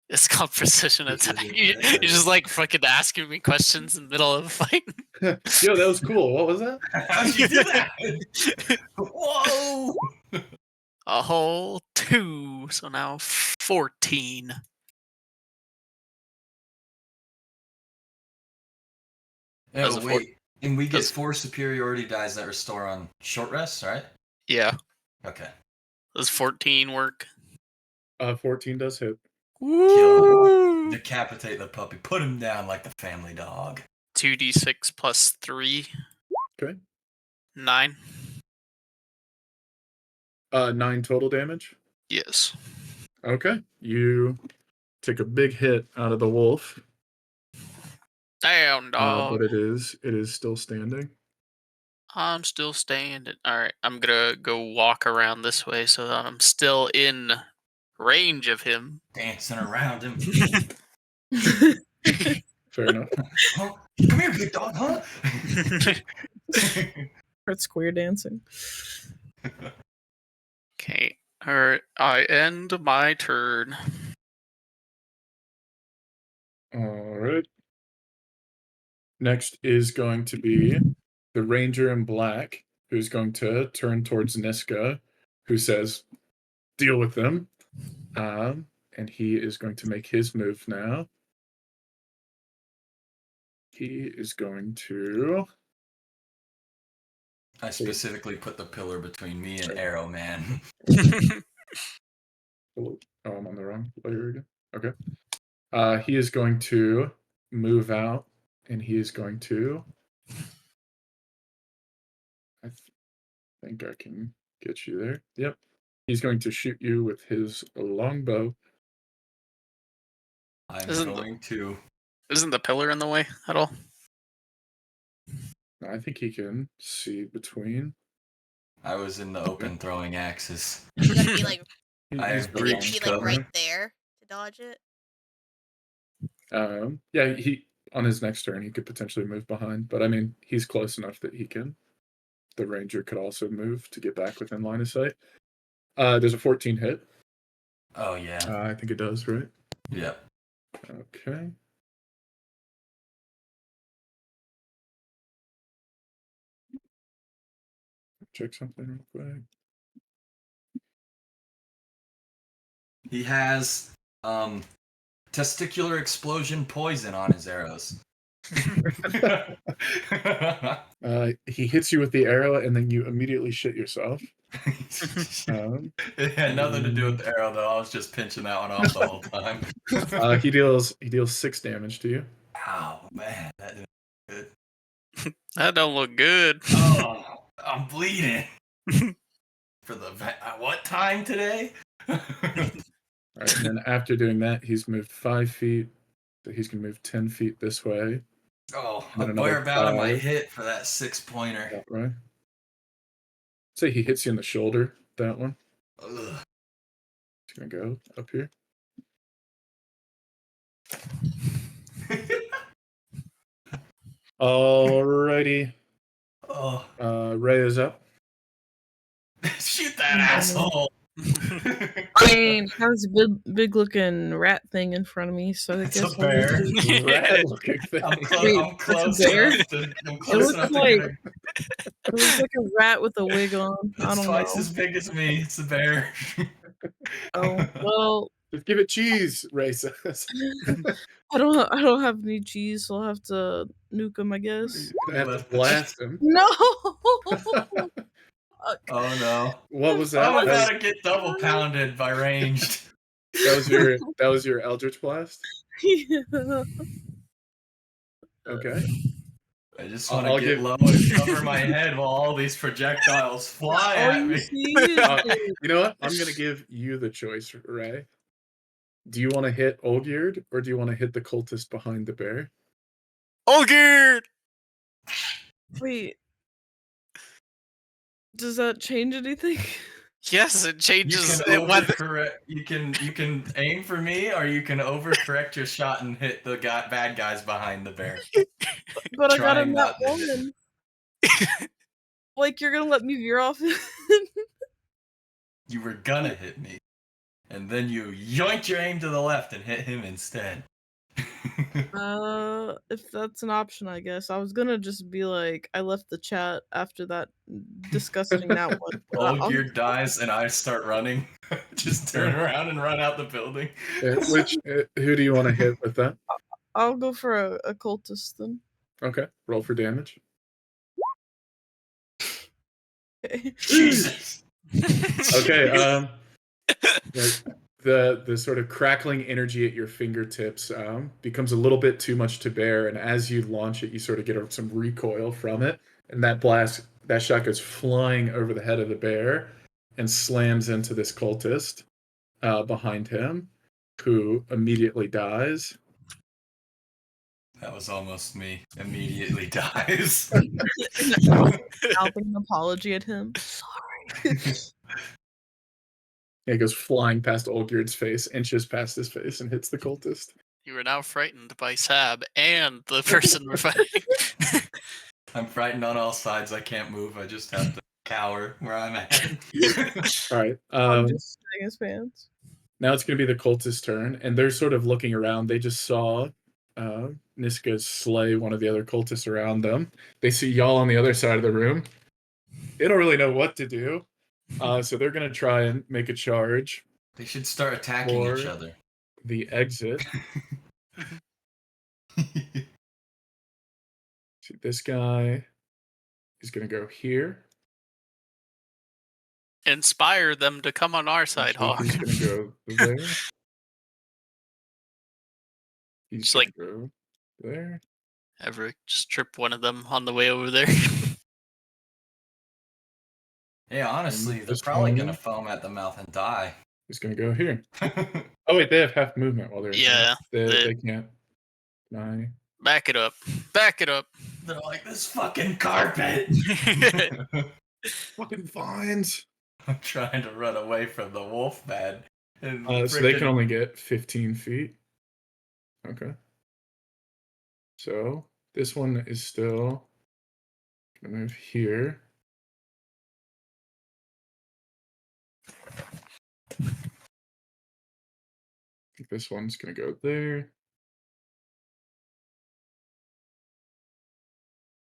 It's called precision attack. You're just like fucking asking me questions in the middle of a fight. Yo, that was cool. What was that? How'd you do that? Whoa! A whole 2, so now 14. Oh, wait. And we get 4 superiority dies that restore on short rests, right? Yeah. Okay. Does 14 work? 14 does hit. Kill him. Decapitate the puppy. Put him down like the family dog. 2d6 plus 3. Okay. 9. 9 total damage? Yes. Okay. You take a big hit out of the wolf. Damn, dog. But it is still standing. I'm still standing. Alright, I'm gonna go walk around this way so that I'm still in range of him. Dancing around him. Fair enough. Huh? Come here, big dog, huh? Start square dancing. Okay. Alright, I end my turn. Alright. Next is going to be the ranger in black, who's going to turn towards Niska, who says, deal with them. And he is going to make his move now. He is going to... I specifically put the pillar between me and Arrow Man. Oh, I'm on the wrong layer again. Okay. He is going to move out, and he is going to... I think I can get you there. Yep. He's going to shoot you with his longbow. Isn't the pillar in the way at all? I think he can see between. I was in the open throwing axes. You gotta be like, right there to dodge it. Yeah, he on his next turn he could potentially move behind, but I mean he's close enough that he can. The ranger could also move to get back within line of sight. There's a 14 hit. Oh yeah. I think it does, right? Yep. Okay. Check something real quick. He has testicular explosion poison on his arrows. He hits you with the arrow and then you immediately shit yourself. It had nothing to do with the arrow though. I was just pinching that one off the whole time. He deals 6 damage to you. Oh man, that didn't look good. That don't look good. Oh, I'm bleeding. For the what time today? All right, and then after doing that, he's moved 5 feet. So he's gonna move 10 feet this way. Oh, whereabout am I hit for that 6-pointer? That right. Say he hits you in the shoulder. That one. Ugh. He's gonna go up here. Alrighty. Oh. Ray is up. Shoot that asshole. I mean, has a big looking rat thing in front of me, so I guess a bear. Rat looking thing. I'm close enough to It looks like a rat with a wig on. I don't know. It's twice as big as me. It's a bear. Oh well. Just give it cheese, Ray says. I don't have any cheese, so I'll have to nuke him, I guess. I have to blast him. No. Oh no! What was that? I'm about to get double pounded by ranged. That was your Eldritch Blast? Yeah. Okay. I just want to get low and cover my head while all these projectiles fly at me. You know what? I'm gonna give you the choice, Ray. Do you want to hit Olgierd or do you want to hit the cultist behind the bear? Olgierd! Wait. Does that change anything? Yes, it changes. You can aim for me, or you can overcorrect your shot and hit the bad guys behind the bear. But I got him that one. Like, you're gonna let me veer off? You were gonna hit me, and then you yoinked your aim to the left and hit him instead. If that's an option, I guess. I was gonna just be like, I left the chat after that disgusting that one. Olgierd dies and I start running. Just turn around and run out the building. Who do you want to hit with that? I'll go for a cultist then. Okay, roll for damage. Okay. Jesus. Okay, the sort of crackling energy at your fingertips becomes a little bit too much to bear, and as you launch it, you sort of get some recoil from it, and that shot goes flying over the head of the bear and slams into this cultist behind him, who immediately dies. That was almost me. Immediately dies. Mouthing an apology at him. Sorry. It goes flying past Olgierd's face, inches past his face, and hits the cultist. You are now frightened by Sab and the person we're fighting. I'm frightened on all sides. I can't move. I just have to cower where I'm at. All right. I'm just sitting his pants. Now it's going to be the cultist's turn, and they're sort of looking around. They just saw Niska slay one of the other cultists around them. They see y'all on the other side of the room. They don't really know what to do, so they're going to try and make a charge. They should start attacking each other. The exit. See, this guy is going to go here. Inspire them to come on our side, Hawk. He's going to go there. He's going to go there. Ever just trip one of them on the way over there. Yeah, honestly, they're probably going to foam at the mouth and die. He's going to go here. Oh, wait, they have half movement while they're yeah. They can't. Die. Back it up. Back it up. They're like, this fucking carpet. Fucking vines. I'm trying to run away from the wolf man. So they can only get 15 feet. Okay. So this one is still going to move here. I think this one's going to go there.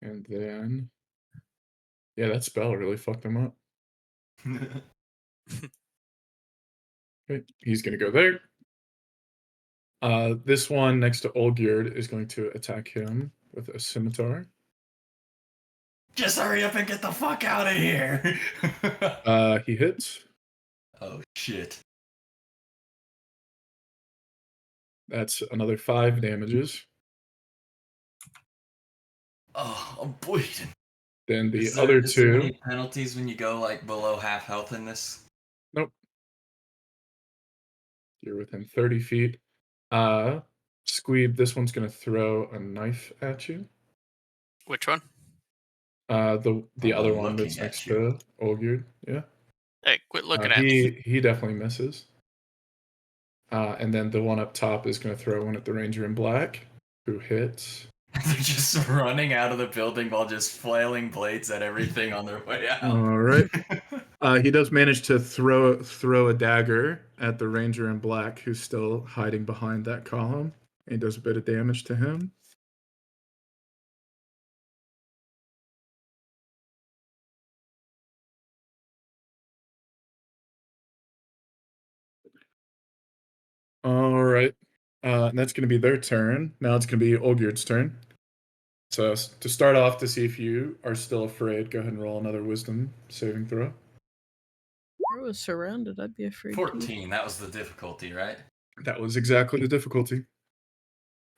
And then, yeah, that spell really fucked him up. Okay, he's going to go there. This one next to Olgierd is going to attack him with a scimitar. Just hurry up and get the fuck out of here. He hits. Oh, shit. That's another 5 damages. Oh, I'm bleeding. Then the other 2. Is there any penalties when you go like below half health in this? Nope. You're within 30 feet. Squeeb, this one's going to throw a knife at you. Which one? The other one that's next to Olgierd. Yeah. Hey, quit looking at me. He definitely misses. And then the one up top is going to throw one at the Ranger in black, who hits. They're just running out of the building while just flailing blades at everything on their way out. All right. He does manage to throw a dagger at the Ranger in black, who's still hiding behind that column. And he does a bit of damage to him. All right. And that's going to be their turn. Now it's going to be Olgierd's turn. So to start off, to see if you are still afraid, go ahead and roll another wisdom saving throw. If I was surrounded, I'd be afraid 14, too. that was the difficulty, right? That was exactly the difficulty.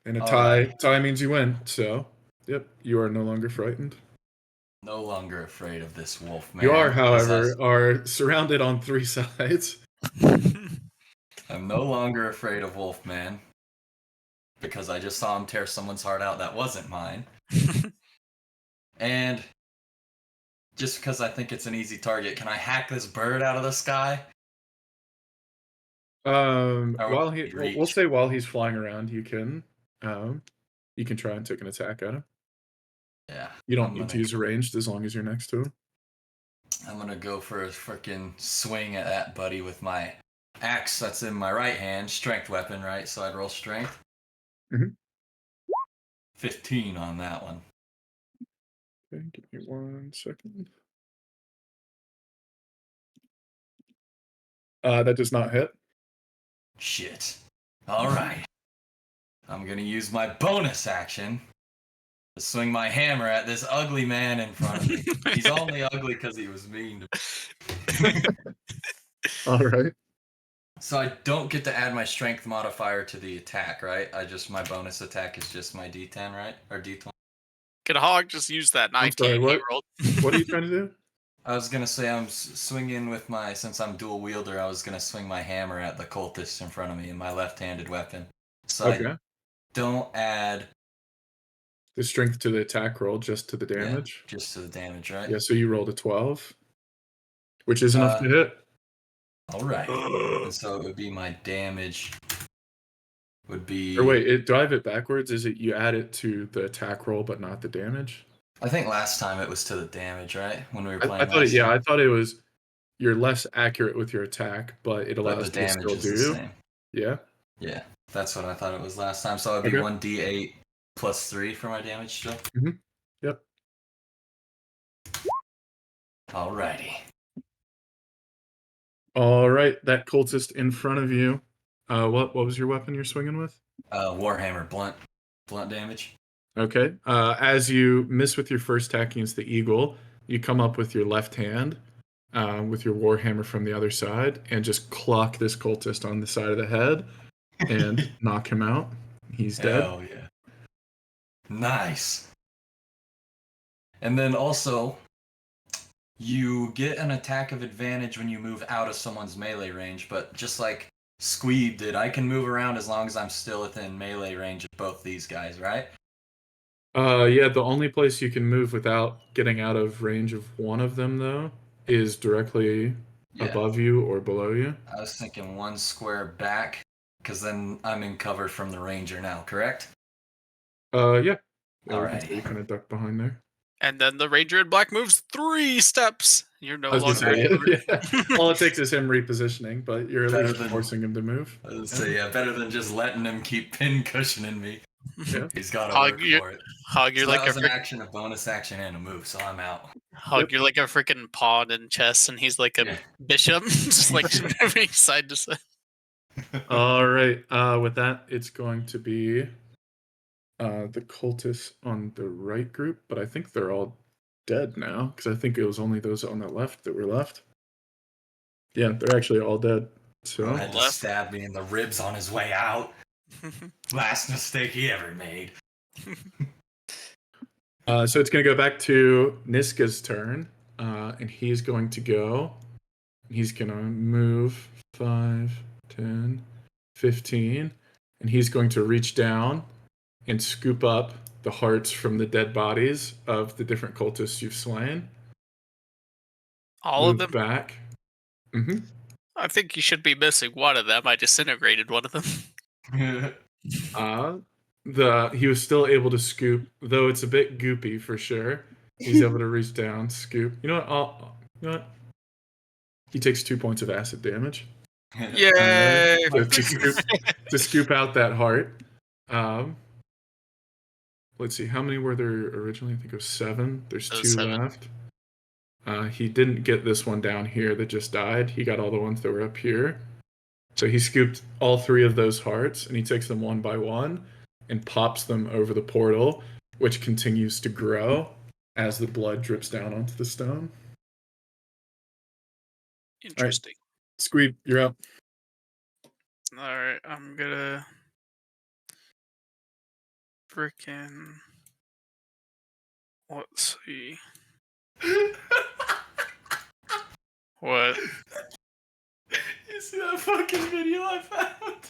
And a tie means you win. So, yep, you are no longer frightened. No longer afraid of this wolf man. You are, however, are surrounded on 3 sides. I'm no longer afraid of Wolfman because I just saw him tear someone's heart out that wasn't mine. And just because I think it's an easy target, can I hack this bird out of the sky? We'll say while he's flying around, you can try and take an attack at him. Yeah. You don't need to use ranged as long as you're next to him. I'm gonna go for a freaking swing at that buddy with my axe that's in my right hand, strength weapon, right? So I'd roll strength. 15 on that one. Okay, give me 1 second. That does not hit. Shit. All right. I'm gonna use my bonus action to swing my hammer at this ugly man in front of me. He's only ugly because he was mean to me. All right. So I don't get to add my strength modifier to the attack, right? My bonus attack is just my D10, right? Or D20. Could Hog just use that 19 sorry, what? he rolled? What are you trying to do? I was gonna say I'm swinging with since I'm dual wielder, I was gonna swing my hammer at the cultist in front of me in my left-handed weapon. So I don't add the strength to the attack roll, just to the damage. Yeah, just to the damage, right? Yeah, so you rolled a 12, which is enough to hit. All right. And so it would be my damage would be... Or wait, do I have it backwards? Is it you add it to the attack roll but not the damage? I think last time it was to the damage, right? When we were playing I thought it was you're less accurate with your attack, but it allows you to still do. The same. Yeah? Yeah, that's what I thought it was last time. So it would be 1d8 plus 3 for my damage still? Mm-hmm. Yep. Alrighty. All right, that cultist in front of you. What was your weapon you're swinging with? Warhammer, blunt damage. Okay. As you miss with your first attack against the eagle, you come up with your left hand with your warhammer from the other side and just clock this cultist on the side of the head and knock him out. He's dead. Hell yeah. Nice. And then also, you get an attack of advantage when you move out of someone's melee range, but just like Squeeb did, I can move around as long as I'm still within melee range of both these guys, right? Yeah, the only place you can move without getting out of range of one of them, though, is directly above you or below you. I was thinking 1 square back, because then I'm in cover from the ranger now, correct? Yeah. Alright. So you kind of duck behind there. And then the ranger in black moves 3 steps. You're no longer. All it takes is him repositioning, but you're at least forcing him to move. I was say, better than just letting him keep pin cushioning me. Yeah. He's got to work for it. Hog, you're so like that was an action, a bonus action, and a move, so I'm out. Hog, you're like a freaking pawn in chess, and he's like a bishop, just like moving side to side. All right. With that, it's going to be the cultists on the right group, but I think they're all dead now, because I think it was only those on the left that were left. Yeah, they're actually all dead. So had to stab me in the ribs on his way out. Last mistake he ever made. So it's going to go back to Niska's turn, and he's going to go. He's going to move 5, 10, 15, and he's going to reach down and scoop up the hearts from the dead bodies of the different cultists you've slain. All of them? Back. Mm-hmm. I think you should be missing one of them. I disintegrated one of them. He was still able to scoop, though it's a bit goopy for sure. He's able to reach down, scoop. You know what? He takes 2 points of acid damage. Yay! To scoop out that heart. Let's see, how many were there originally? I think it was 7. There's 2 left. He didn't get this one down here that just died. He got all the ones that were up here. So he scooped all 3 of those hearts, and he takes them one by one and pops them over the portal, which continues to grow as the blood drips down onto the stone. Interesting. Right. Squeeb, you're up. Alright, I'm gonna frickin' let's see. What? You see that fucking video I found?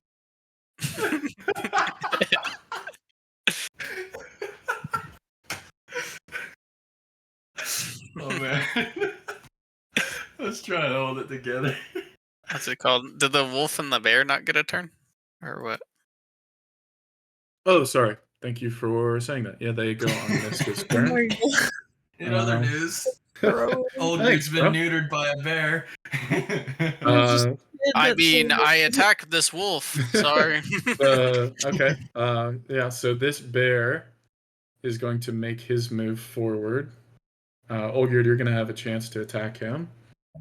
Oh man. Let's try and hold it together. What's it called? Did the wolf and the bear not get a turn? Or what? Oh, sorry. Thank you for saying that. Yeah, they go on Niska's Oh turn. my god. In other news, Bro. old Thanks, dude's been bro. neutered by a bear. There's just a kid I that mean, says- I attacked this wolf. Sorry. Okay. Yeah, so this bear is going to make his move forward. Olgerd, you're going to have a chance to attack him,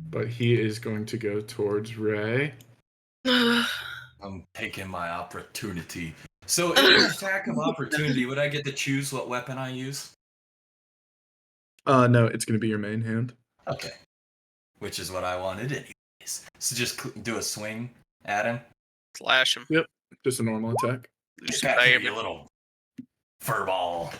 but he is going to go towards Ray. I'm taking my opportunity. So, in an attack of opportunity, would I get to choose what weapon I use? No, it's going to be your main hand. Okay. Which is what I wanted anyways. So just do a swing at him. Slash him. Yep, just a normal attack. Do Get some back here, damage. you little furball.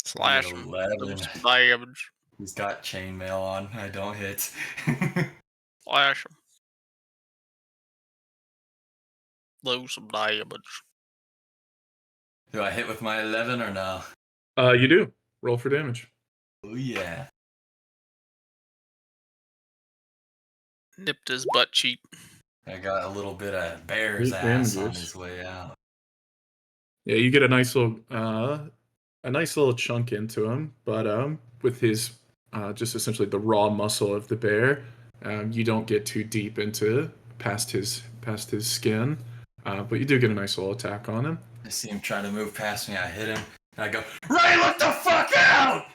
Slash him. 11. Do some damage. He's got chainmail on. I don't hit. Slash him. Do some damage. Do I hit with my 11 or no? You do. Roll for damage. Oh, yeah. Nipped his butt cheek. I got a little bit of bear's 8 ass on damages. his way out. Yeah, you get a nice little chunk into him, but with his just essentially the raw muscle of the bear, you don't get too deep into past his skin, but you do get a nice little attack on him. I see him trying to move past me. I hit him. And I go, Ray, look the fuck out!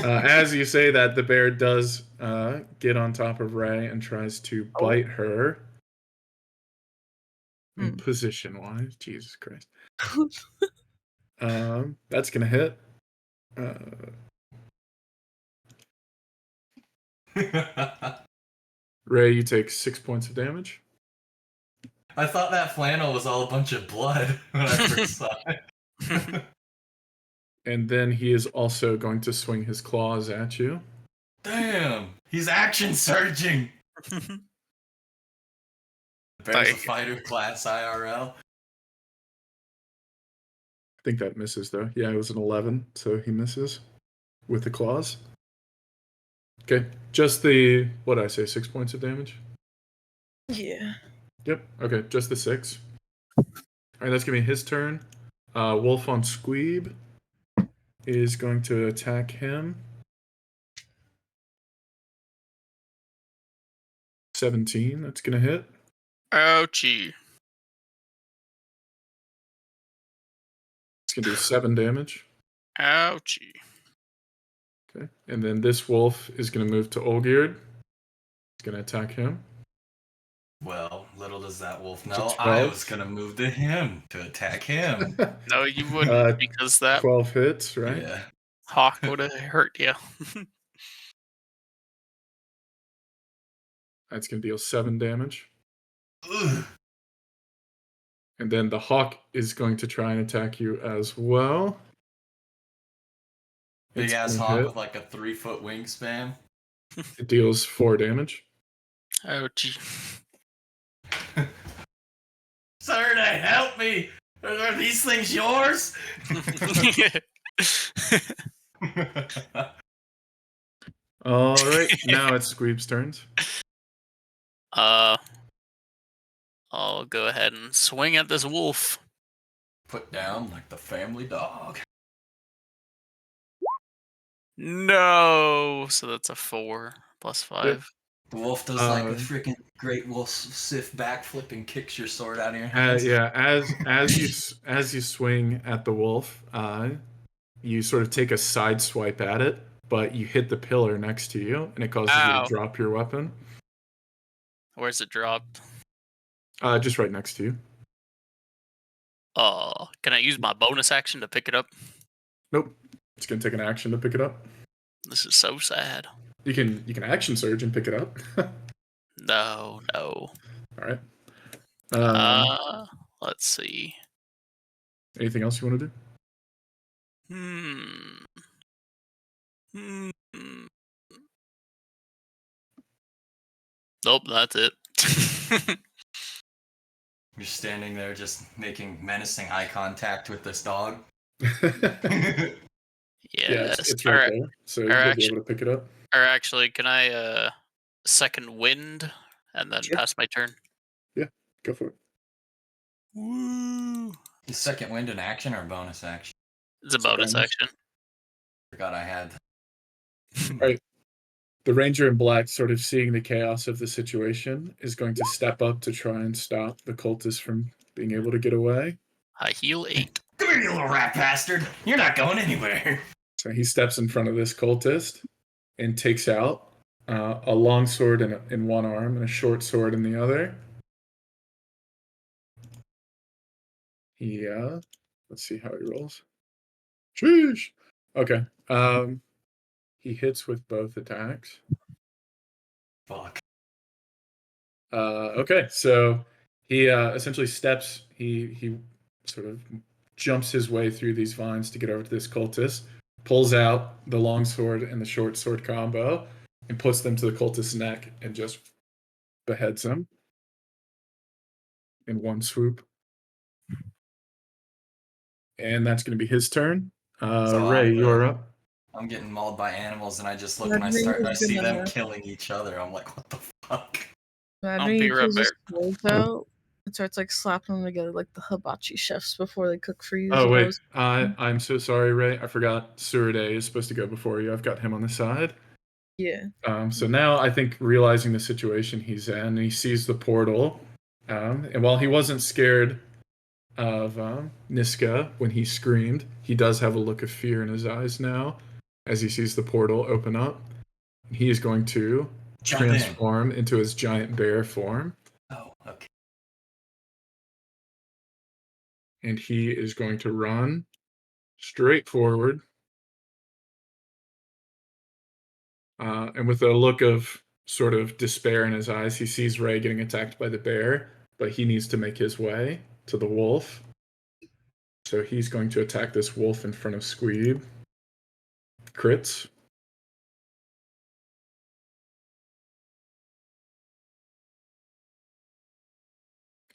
As you say that, the bear does get on top of Ray and tries to bite her. Position-wise, Jesus Christ. That's gonna hit. Ray, you take 6 points of damage. I thought that flannel was all a bunch of blood when I first saw it. And then he is also going to swing his claws at you. Damn, he's action surging. Bear's a fighter class IRL. I think that misses, though. Yeah, it was an 11, so he misses with the claws. Okay, just the, what did I say, 6 points of damage? Yeah. Yep, okay, just the 6. All right, that's going to be his turn. Wolf on Squeeb is going to attack him. 17, that's going to hit. Ouchie. It's going to do 7 damage. Ouchie. Okay, and then this wolf is going to move to Olgerd. It's going to attack him. Well, little does that wolf know, 12. I was going to move to him to attack him. No, you wouldn't, because that 12 hits, right? Yeah. hawk would have hurt you. That's going to deal 7 damage. Ugh. And then the hawk is going to try and attack you as well. Big It's ass gonna hawk hit. with like a 3-foot wingspan. It deals 4 damage. Ouchie. Saturday, help me! Are these things yours? All right, now it's Squeeb's turns. I'll go ahead and swing at this wolf. Put down like the family dog. No, so that's a 4 plus 5. The wolf does like a freaking great wolf sif backflip and kicks your sword out of your hands. Yeah, as you swing at the wolf, you sort of take a side swipe at it, but you hit the pillar next to you, and it causes you to drop your weapon. Where's it dropped? Just right next to you. Can I use my bonus action to pick it up? Nope. It's gonna take an action to pick it up. This is so sad. You can action surge and pick it up. No. All right. Let's see. Anything else you want to do? Nope, that's it. You're standing there just making menacing eye contact with this dog. Yeah, it's right there, so you'll be able to pick it up. Or actually, can I second wind and then pass my turn? Yeah, go for it. Woo! Is second wind an action or a bonus action? It's a bonus action. Forgot I had. Right. The ranger in black, sort of seeing the chaos of the situation, is going to step up to try and stop the cultist from being able to get away. High heal 8. Come here, you little rat bastard! You're not going anywhere. So he steps in front of this cultist and takes out a long sword in one arm and a short sword in the other. Let's see how he rolls. Sheesh. Okay. He hits with both attacks. Fuck. Okay, so he essentially steps. He sort of jumps his way through these vines to get over to this cultist. Pulls out the long sword and the short sword combo and puts them to the cultist's neck and just beheads him in one swoop. And that's going to be his turn. Ray, you're up. I'm getting mauled by animals, and I just look and I see them killing each other. I'm like, what the fuck? I'll be right back. Out, it starts like slapping them together like the hibachi chefs before they cook for you. Oh wait, I'm so sorry, Ray. I forgot Surde is supposed to go before you. I've got him on the side. Yeah. So now I think realizing the situation he's in, he sees the portal, and while he wasn't scared of Niska when he screamed, he does have a look of fear in his eyes now as he sees the portal open up. He is going to transform into his giant bear form. Oh, okay. And he is going to run straight forward. And with a look of sort of despair in his eyes, he sees Ray getting attacked by the bear, but he needs to make his way to the wolf. So he's going to attack this wolf in front of Squeeb. Crits.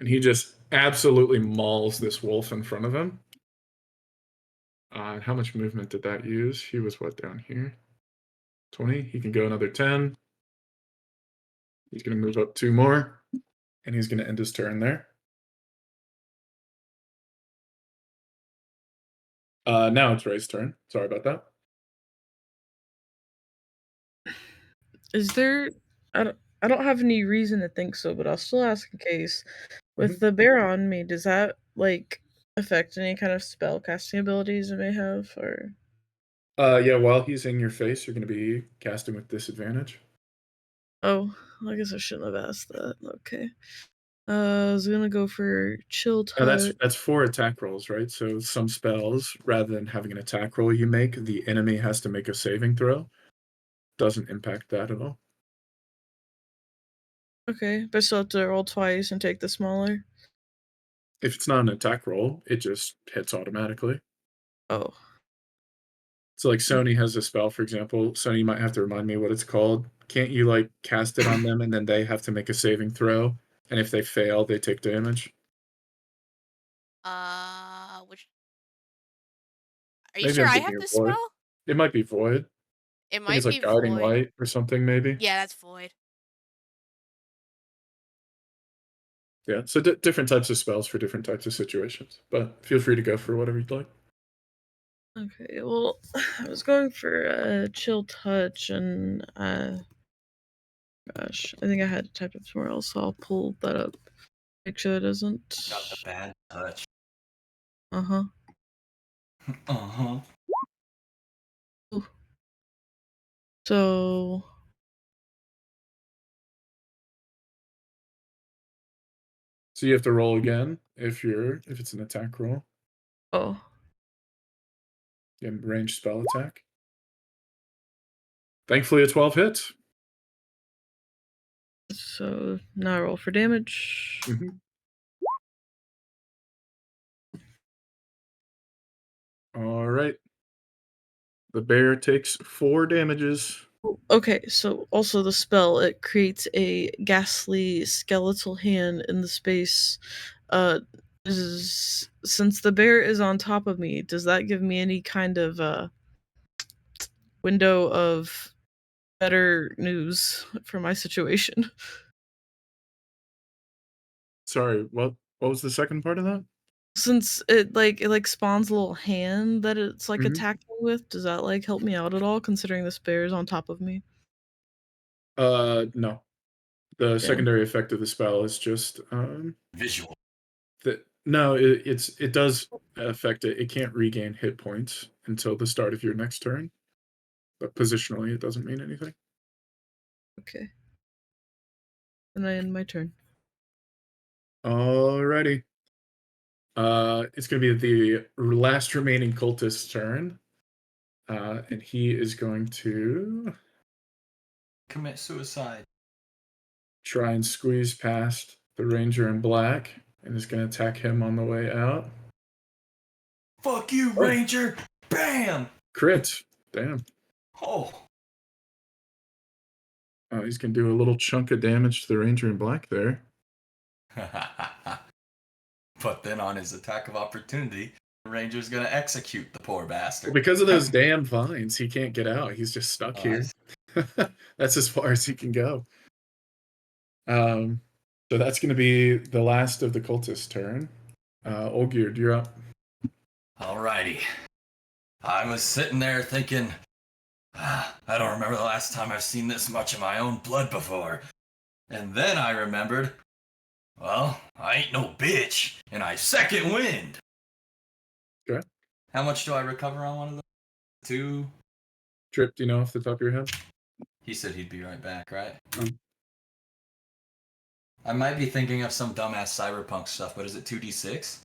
And he just absolutely mauls this wolf in front of him. How much movement did that use? He was what down here? 20. He can go another 10. He's going to move up 2 more. And he's going to end his turn there. Now it's Ray's turn. Sorry about that. Is there... I don't have any reason to think so, but I'll still ask in case. With the bear on me, does that, like, affect any kind of spell casting abilities I may have, or...? Yeah, while he's in your face, you're going to be casting with disadvantage. Oh, I guess I shouldn't have asked that. Okay. I was gonna go for chill touch. No, that's 4 attack rolls, right? So some spells, rather than having an attack roll you make, the enemy has to make a saving throw. Doesn't impact that at all. Okay, but still have to roll twice and take the smaller? If it's not an attack roll, it just hits automatically. Oh. So like Sony has a spell, for example. Sony, you might have to remind me what it's called. Can't you like cast it on them and then they have to make a saving throw? And if they fail, they take damage? Which... Are you Maybe sure I'm I thinking have of this Void. spell? It might be Void. It I think might it's be like Guiding Void. Light or something, maybe. Yeah, that's Void. Yeah, so different types of spells for different types of situations. But feel free to go for whatever you'd like. Okay, well, I was going for chill touch, and gosh, I think I had typed up somewhere else, so I'll pull that up. Make sure it doesn't. Got the bad touch. Uh-huh. Uh-huh. Ooh. So... So you have to roll again if it's an attack roll. Oh. And range spell attack. Thankfully a 12 hits. So now I roll for damage. Mm-hmm. All right. The bear takes 4 damages. Okay, so also the spell, it creates a ghastly skeletal hand in the space. Since the bear is on top of me, does that give me any kind of window of better news for my situation? Sorry, what What was the second part of that? Since it spawns a little hand that it's attacking with, does that help me out at all? Considering this bear is on top of me. No. The Damn. secondary effect of the spell is just visual. No, it does affect it. It can't regain hit points until the start of your next turn, but positionally, it doesn't mean anything. Okay. And I end my turn. Alrighty. It's going to be the last remaining cultist's turn, and he is going to commit suicide. Try and squeeze past the ranger in black, and is going to attack him on the way out. Fuck you, Ranger! Bam! Crit. Damn. Oh. He's going to do a little chunk of damage to the ranger in black there. But then on his attack of opportunity, the ranger's going to execute the poor bastard. Well, because of those damn vines, he can't get out. He's just stuck here. That's as far as he can go. So that's going to be the last of the cultist's turn. Olgierd, you're up. Alrighty. I was sitting there thinking, I don't remember the last time I've seen this much of my own blood before. And then I remembered, well, I ain't no bitch, and I second wind. Okay. How much do I recover on one of those? 2? Trip, do you know off the top of your head? He said he'd be right back, right? I might be thinking of some dumbass cyberpunk stuff, but is it 2d6?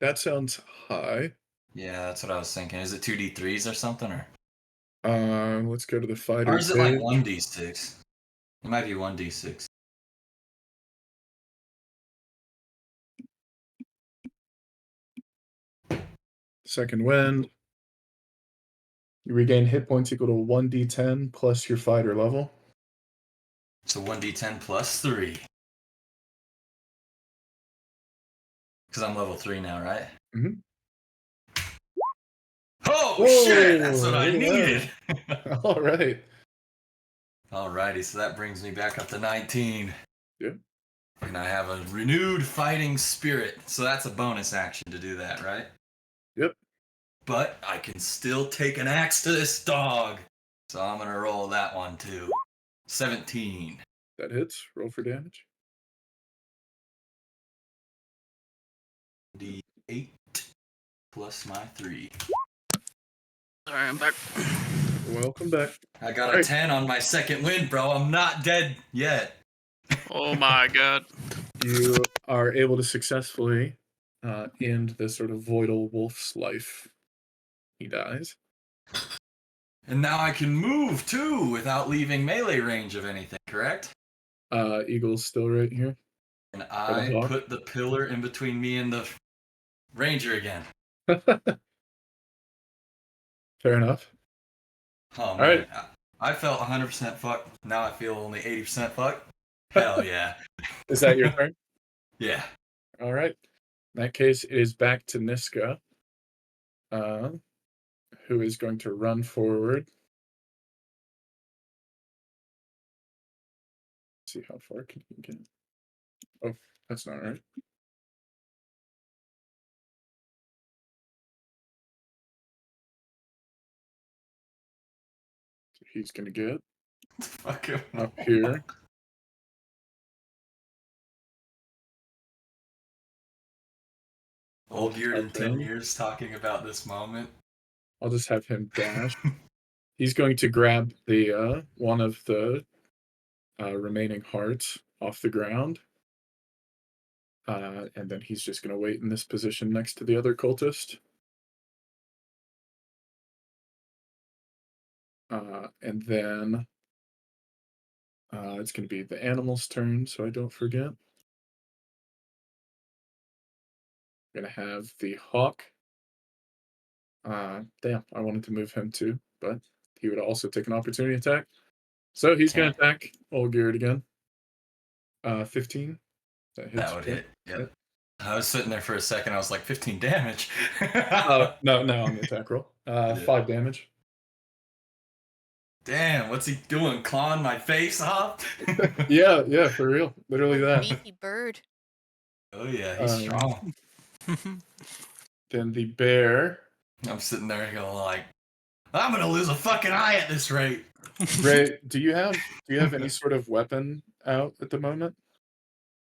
That sounds high. Yeah, that's what I was thinking. Is it 2d3s or something? Or let's go to the fighter. Or is it like 1d6? It might be 1d6. Second wind. You regain hit points equal to 1d10 plus your fighter level. So 1d10 plus 3. Because I'm level 3 now, right? Mm-hmm. Oh, whoa, shit! That's what I needed! All right. Alrighty, so that brings me back up to 19. Yep. And I have a renewed fighting spirit. So that's a bonus action to do that, right? Yep. But I can still take an axe to this dog. So I'm going to roll that one too. 17. That hits. Roll for damage. D8 plus my 3. Sorry, I'm back. Welcome back. I got a 10 on my second win, bro. I'm not dead yet. Oh my god. You are able to successfully end the sort of voidal wolf's life. He dies. And now I can move too without leaving melee range of anything, correct? Eagle's still right here. And I put the pillar in between me and the ranger again. Fair enough. Oh man, right. I felt 100% fucked. Now I feel only 80% fucked. Hell yeah. Is that your turn? Yeah. All right. In that case, it is back to Niska, who is going to run forward. Let's see how far can he get. Oh, that's not right. So he's going to get up here. Olgierd in 10 years talking about this moment. I'll just have him dash. He's going to grab the one of the remaining hearts off the ground. And then he's just going to wait in this position next to the other cultist. And then it's going to be the animal's turn, so I don't forget. I'm going to have the hawk. Damn, I wanted to move him too, but he would also take an opportunity attack. So he's going to attack Olgierd again. 15. That would hit. Yep. I was sitting there for a second. I was like, 15 damage. No, on the attack roll. 5 damage. Damn, what's he doing? Clawing my face off? Yeah, for real. Literally that. Beefy bird. Oh yeah, he's strong. Then the bear. I'm sitting there going like, I'm gonna lose a fucking eye at this rate. Ray, do you have any sort of weapon out at the moment?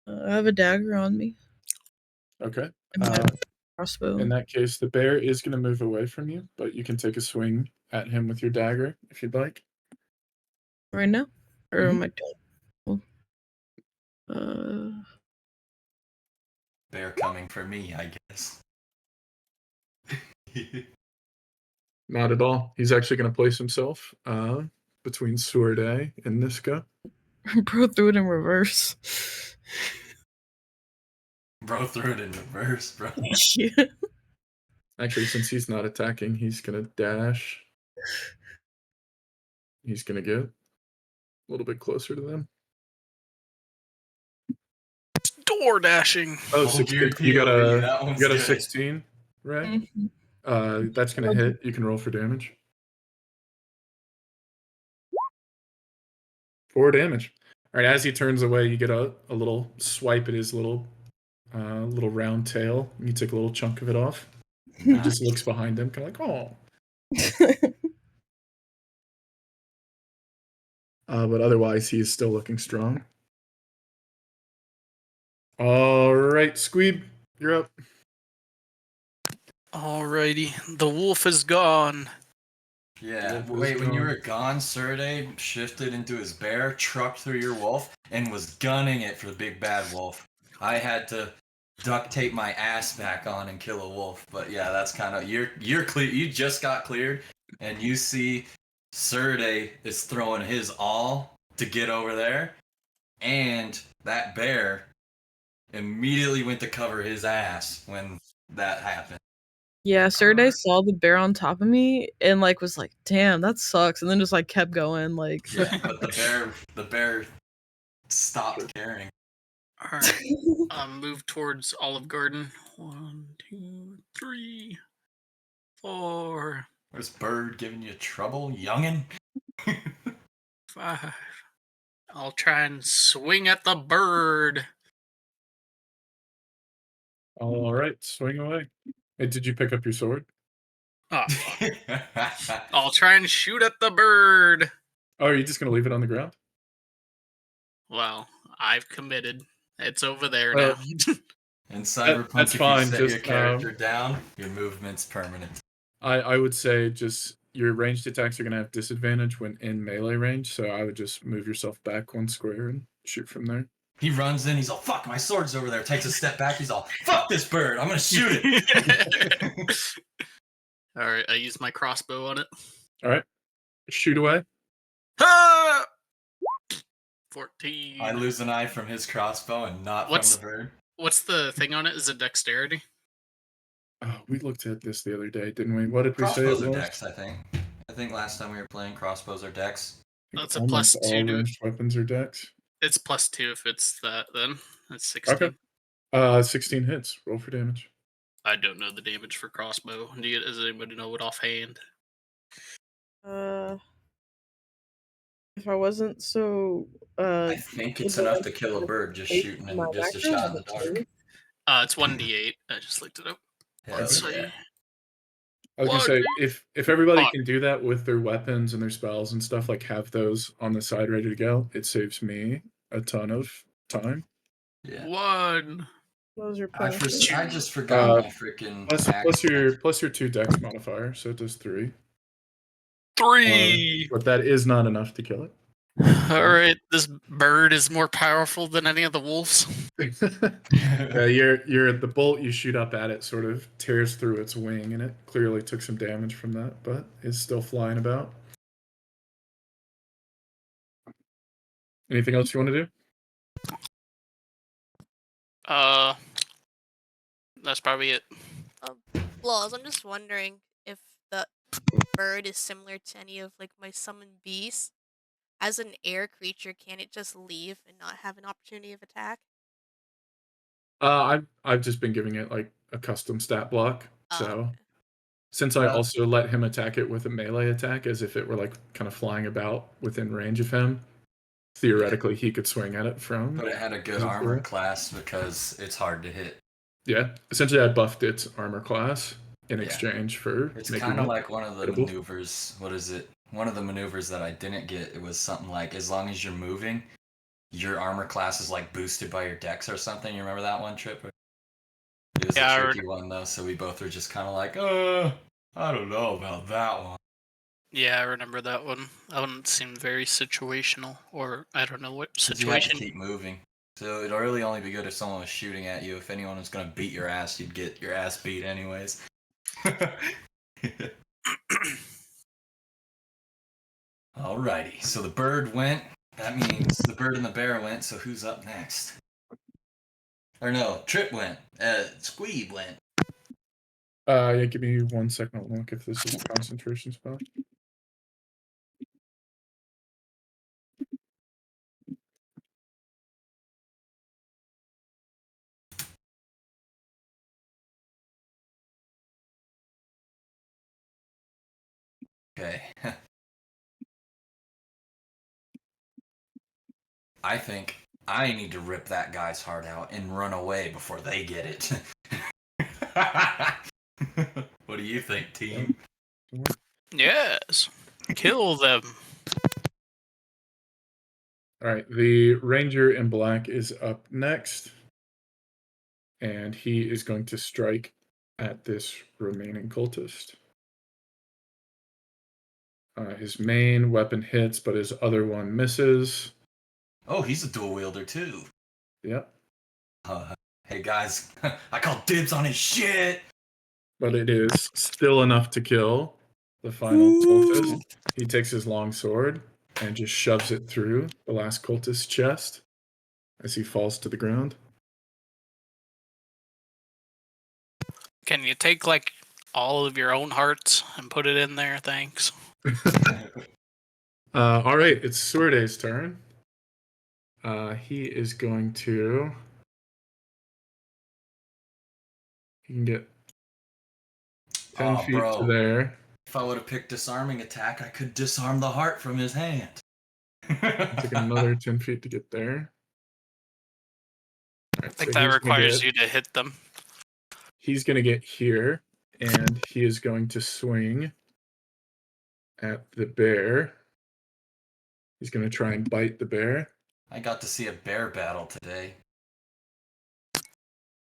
I have a dagger on me. Okay. And my crossbow. In that case, the bear is going to move away from you, but you can take a swing at him with your dagger if you'd like. Right now? Or am I done? Bear coming for me, I guess. Not at all. He's actually going to place himself between Suerde and Niska. Bro threw it in reverse. Bro threw it in reverse, bro. Yeah. Actually, since he's not attacking, he's going to dash. He's going to get a little bit closer to them. Door dashing. Oh, 16. You got a 16, right? Mm-hmm. That's going to hit. You can roll for damage. 4 damage. All right, as he turns away, you get a little swipe at his little round tail. You take a little chunk of it off. He just looks behind him, kind of like, oh. But otherwise, he is still looking strong. All right, Squeeb, you're up. Alrighty, the wolf is gone. Yeah, wait, when you were gone, Surde shifted into his bear, trucked through your wolf, and was gunning it for the big bad wolf. I had to duct tape my ass back on and kill a wolf, but yeah, that's kind of, you're clear, you just got cleared, and you see Surde is throwing his all to get over there, and that bear immediately went to cover his ass when that happened. Yeah, Surde saw the bear on top of me and like was like, "Damn, that sucks," and then just like kept going. Like, yeah, but the bear stopped caring. All right, move towards Olive Garden. 1, 2, 3, 4. Where's Bird giving you trouble, youngin? 5. I'll try and swing at the bird. All right, swing away. Hey, did you pick up your sword? Oh, fuck. I'll try and shoot at the bird. Oh, are you just going to leave it on the ground? Well, I've committed. It's over there now. In Cyberpunk, that's if fine. you set Just, your character down, your movement's permanent. I would say just your ranged attacks are going to have disadvantage when in melee range, so I would just move yourself back 1 square and shoot from there. He runs in, he's all, fuck, my sword's over there. Takes a step back, he's all, fuck this bird, I'm gonna shoot it. Alright, I use my crossbow on it. Alright, shoot away. Ah! 14. I lose an eye from his crossbow and not from the bird. What's the thing on it? Is it dexterity? Oh, we looked at this the other day, didn't we? What did crossbows we say it was? Are dex, I think. I think last time we were playing, crossbows are dex. That's a plus 2 all ranged weapons are dex. It's plus 2 if it's that, then. That's 16. Okay. 16 hits. Roll for damage. I don't know the damage for crossbow. Does anybody know it offhand? If I wasn't so I think it's enough to kill a bird just shooting and just a shot in the dark. It's 1d8. I just looked it up. Let's see. I was gonna say if everybody can do that with their weapons and their spells and stuff, like have those on the side ready to go, it saves me a ton of time. Yeah. 1. What was your I just forgot my freaking plus your 2 dex modifier, so it does 3. 3. But that is not enough to kill it. Alright, this bird is more powerful than any of the wolves. You're the bolt you shoot up at it sort of tears through its wing, and it clearly took some damage from that, but it's still flying about. Anything else you want to do? That's probably it. Flaws. I'm just wondering if the bird is similar to any of like my summoned beasts. As an air creature, can it just leave and not have an opportunity of attack? I've just been giving it like a custom stat block. So okay. Since I also let him attack it with a melee attack as if it were like kind of flying about within range of him. theoretically he could swing at it from. But it had a good armor class because it's hard to hit. Yeah, essentially I buffed its armor class in exchange for it's kind of like one of the hittable. maneuvers. What is it? One of the maneuvers that I didn't get, it was something like, as long as you're moving, your armor class is like boosted by your dex or something. You remember that one, Trip? It was a tricky one though, so we both were just kind of like, I don't know about that one. Yeah, I remember that one. That one seemed very situational, or I don't know what situation. You have to keep moving. So it'd really only be good if someone was shooting at you. If anyone was gonna beat your ass, you'd get your ass beat anyways. Alrighty, so the bird went. That means the bird and the bear went, so who's up next? Or no, Trip went. Squeeb went. Yeah, give me 1 second. I'll look if this is a concentration spell. Okay. I think I need to rip that guy's heart out and run away before they get it. What do you think, team? Yes. Kill them. Alright, the ranger in black is up next. And he is going to strike at this remaining cultist. His main weapon hits, but his other one misses. Oh, he's a dual wielder too. Yep. Hey guys, I call dibs on his shit. But it is still enough to kill the final cultist. He takes his long sword and just shoves it through the last cultist's chest as he falls to the ground. Can you take like all of your own hearts and put it in there? Thanks. All right, it's Suerde's turn. He is going to. He can get 10 feet to there. If I would have picked disarming attack, I could disarm the heart from his hand. Take another 10 feet to get there. Right, I think that requires you to hit them. He's going to get here, and he is going to swing at the bear. He's going to try and bite the bear. I got to see a bear battle today.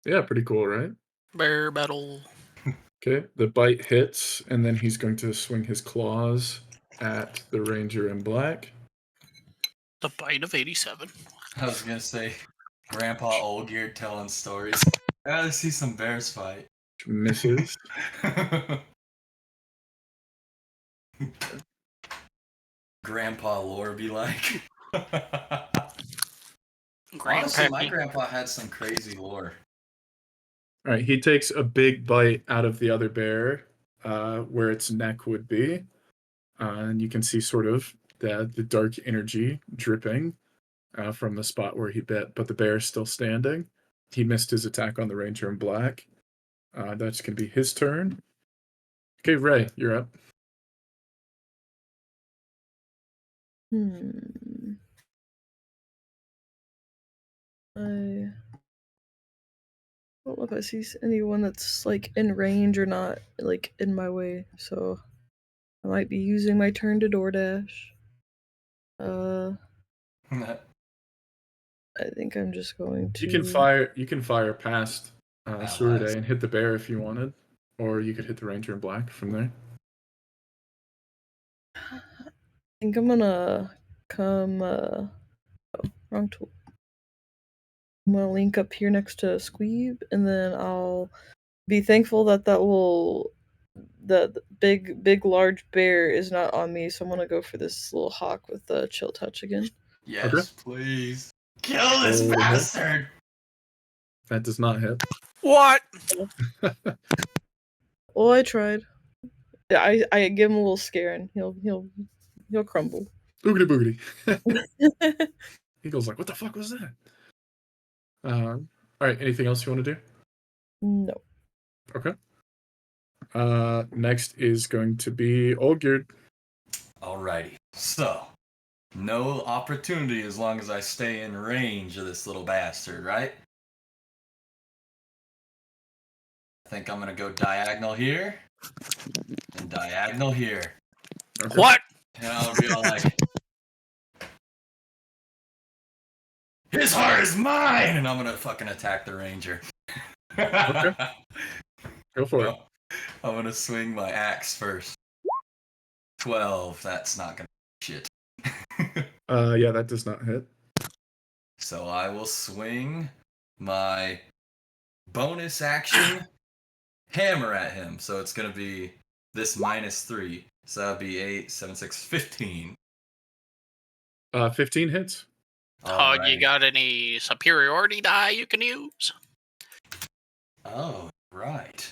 Yeah, pretty cool, right? Bear battle. Okay, the bite hits, and then he's going to swing his claws at the ranger in black. The bite of 87. I was going to say, Grandpa Olgear telling stories. I gotta see some bears fight. Misses. Grandpa lore be like. Honestly, my grandpa had some crazy lore. All right, he takes a big bite out of the other bear, where its neck would be, and you can see sort of the dark energy dripping from the spot where he bit, but the bear is still standing. He missed his attack on the ranger in black. That's going to be his turn. Okay, Ray, you're up. I don't know if I see anyone that's like in range or not, like in my way, so I might be using my turn to DoorDash. I think I'm just going to. You can fire past Suerde and hit the bear if you wanted, or you could hit the ranger in black from there. I think I'm gonna come. Oh, wrong tool. I'm gonna link up here next to Squeeb, and then I'll be thankful that the big large bear is not on me, so I'm gonna go for this little hawk with the chill touch again. Yes, please. Kill this bastard! That does not hit. What? Well, I tried. Yeah, I give him a little scare and he'll crumble. Boogity boogity. Eagle's like, what the fuck was that? All right, anything else you want to do? No. Okay. Next is going to be Olgerd. Alrighty. So, No opportunity as long as I stay in range of this little bastard, right? I think I'm gonna go diagonal here and diagonal here. Okay. What? And I'll be all like, his heart is mine! And I'm gonna fucking attack the ranger. Okay. Go for it. I'm gonna swing my axe first. 12. That's not gonna shit. Yeah, that does not hit. So I will swing my bonus action hammer at him. So it's gonna be this -3. So that'd be 8, 7, 6, 15. 15 hits. You got any superiority die you can use? Oh, right.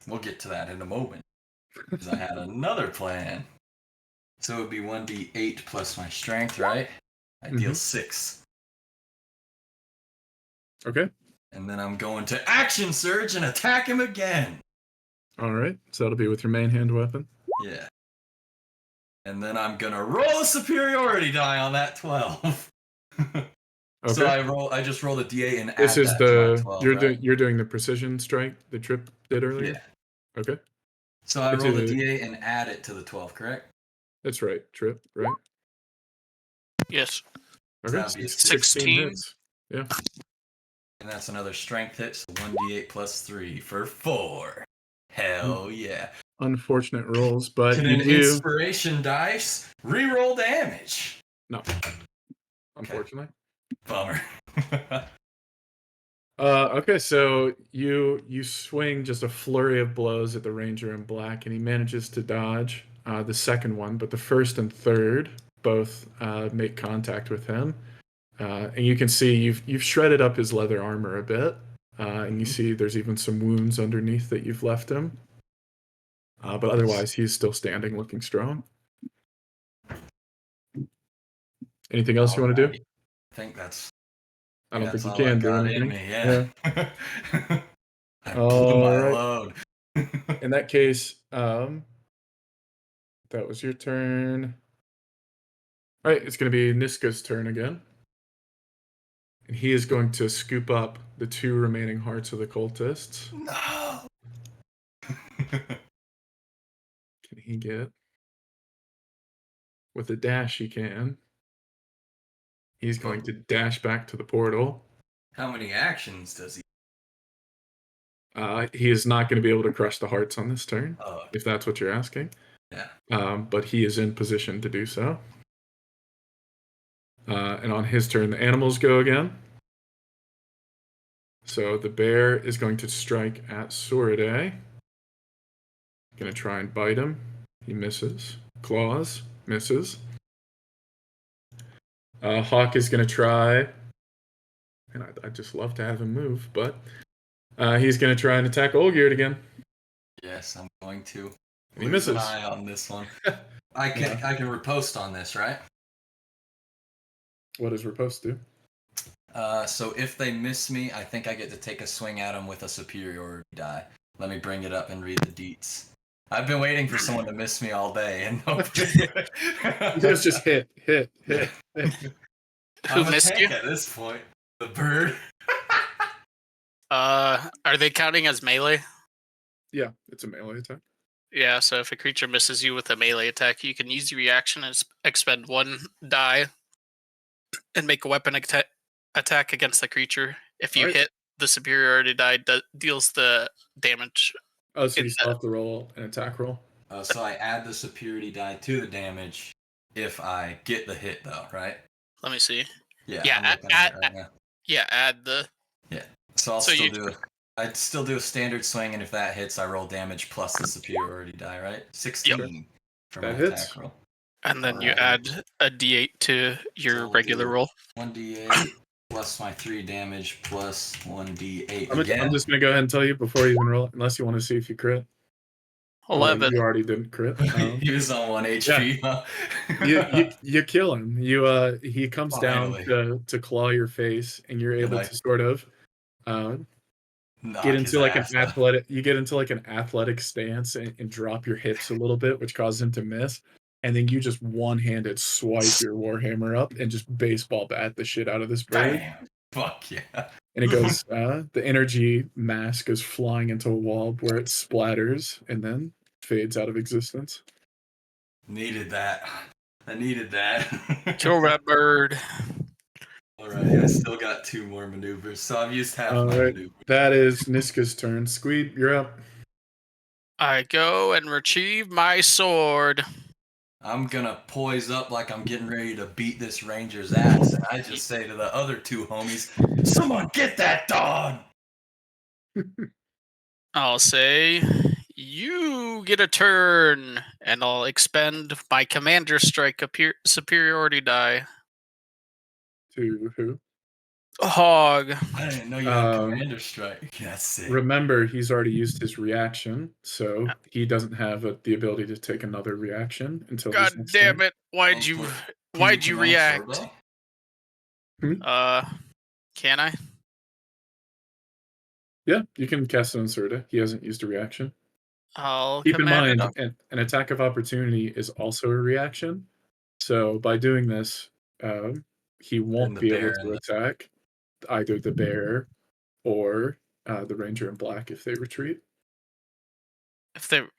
We'll get to that in a moment. Because I had another plan. So it would be 1d8 plus my strength, right? I deal 6. Okay. And then I'm going to action surge and attack him again. All right. So that'll be with your main hand weapon. Yeah. And then I'm gonna roll a superiority die on that 12. Okay. So I just roll the d8 and this add is that to my 12, you're doing the precision strike the Trip did earlier. Yeah. Okay. So I roll the d8 and add it to the 12, correct? That's right, Trip. Right. Yes. So Okay. that'd be 16 hits. Yeah. And that's another strength hit, so 1d8 plus 3 for 4. Hell yeah. Unfortunate rolls, but Can you an do inspiration dice reroll damage? no. Unfortunately. Bummer. Okay, so you swing just a flurry of blows at the ranger in black, and he manages to dodge the second one, but the first and third both make contact with him, and you can see you've shredded up his leather armor a bit, and you see there's even some wounds underneath that you've left him, but otherwise he's still standing, looking strong. Anything else you want to do? I think that's. I don't think you all I can do got anything. in me, yeah. I blew All my right. load. In that case, that was your turn. All right, it's going to be Niska's turn again. And he is going to scoop up the 2 remaining hearts of the cultists. No! Can he get? With a dash, he can. He's going to dash back to the portal. How many actions does he? He is not going to be able to crush the hearts on this turn, Oh, if that's what you're asking. yeah. But he is in position to do so. And on his turn, the animals go again. So the bear is going to strike at Suridae. Going to try and bite him. He misses. Claws. Misses. Hawk is going to try, and I'd just love to have him move, but he's going to try and attack Olgierd again. Yes, I'm going to. And he misses. An eye on this one. I can riposte on this, right? What does riposte do? So if they miss me, I think I get to take a swing at them with a superiority die. Let me bring it up and read the deets. I've been waiting for someone to miss me all day, and It's just hit. Who missed you at this point? The bird. Are they counting as melee? Yeah, it's a melee attack. Yeah, so if a creature misses you with a melee attack, you can use your reaction and expend 1 die and make a weapon attack against the creature. If you hit, the superiority die deals the damage. Oh, so you still have to roll an attack roll? So I add the superiority die to the damage if I get the hit, though, right? Let me see. Yeah, add the... Yeah, so I'd still do a standard swing, and if that hits, I roll damage plus the superiority die, right? 16 for my attack roll. And then you add a d8 to your regular roll. 1d8 plus my 3 damage plus 1d8 I'm just going to go ahead and tell you before you even roll, unless you want to see if you crit. 11. You already didn't crit. He was on 1 HP. Yeah. you kill him. He comes down to claw your face, and you're able to sort of get into like an athletic. You get into like an athletic stance and drop your hips a little bit, which causes him to miss. and then you just one-handed swipe your warhammer up and just baseball bat the shit out of this bird. Bam! Fuck yeah! And it goes. The energy mass goes flying into a wall where it splatters and then fades out of existence. Needed that. I needed that. Kill that bird. Alright, I still got 2 more maneuvers, so I've used half my maneuvers. That is Niska's turn. Squeed, you're up. I go and retrieve my sword. I'm gonna poise up like I'm getting ready to beat this ranger's ass, and I just say to the other 2 homies, "Someone get that dog!" I'll say, you get a turn, and I'll expend my commander strike superiority die. To who? Hog. I didn't know you had commander strike. That's sick. Remember, he's already used his reaction, so he doesn't have the ability to take another reaction until God his next damn turn. it! Why'd you react? Can I? Yeah, you can cast it on Serta. He hasn't used a reaction. I'll Keep in mind, it. an attack of opportunity is also a reaction. So by doing this, he won't be able to attack either the bear or the ranger in black if they retreat.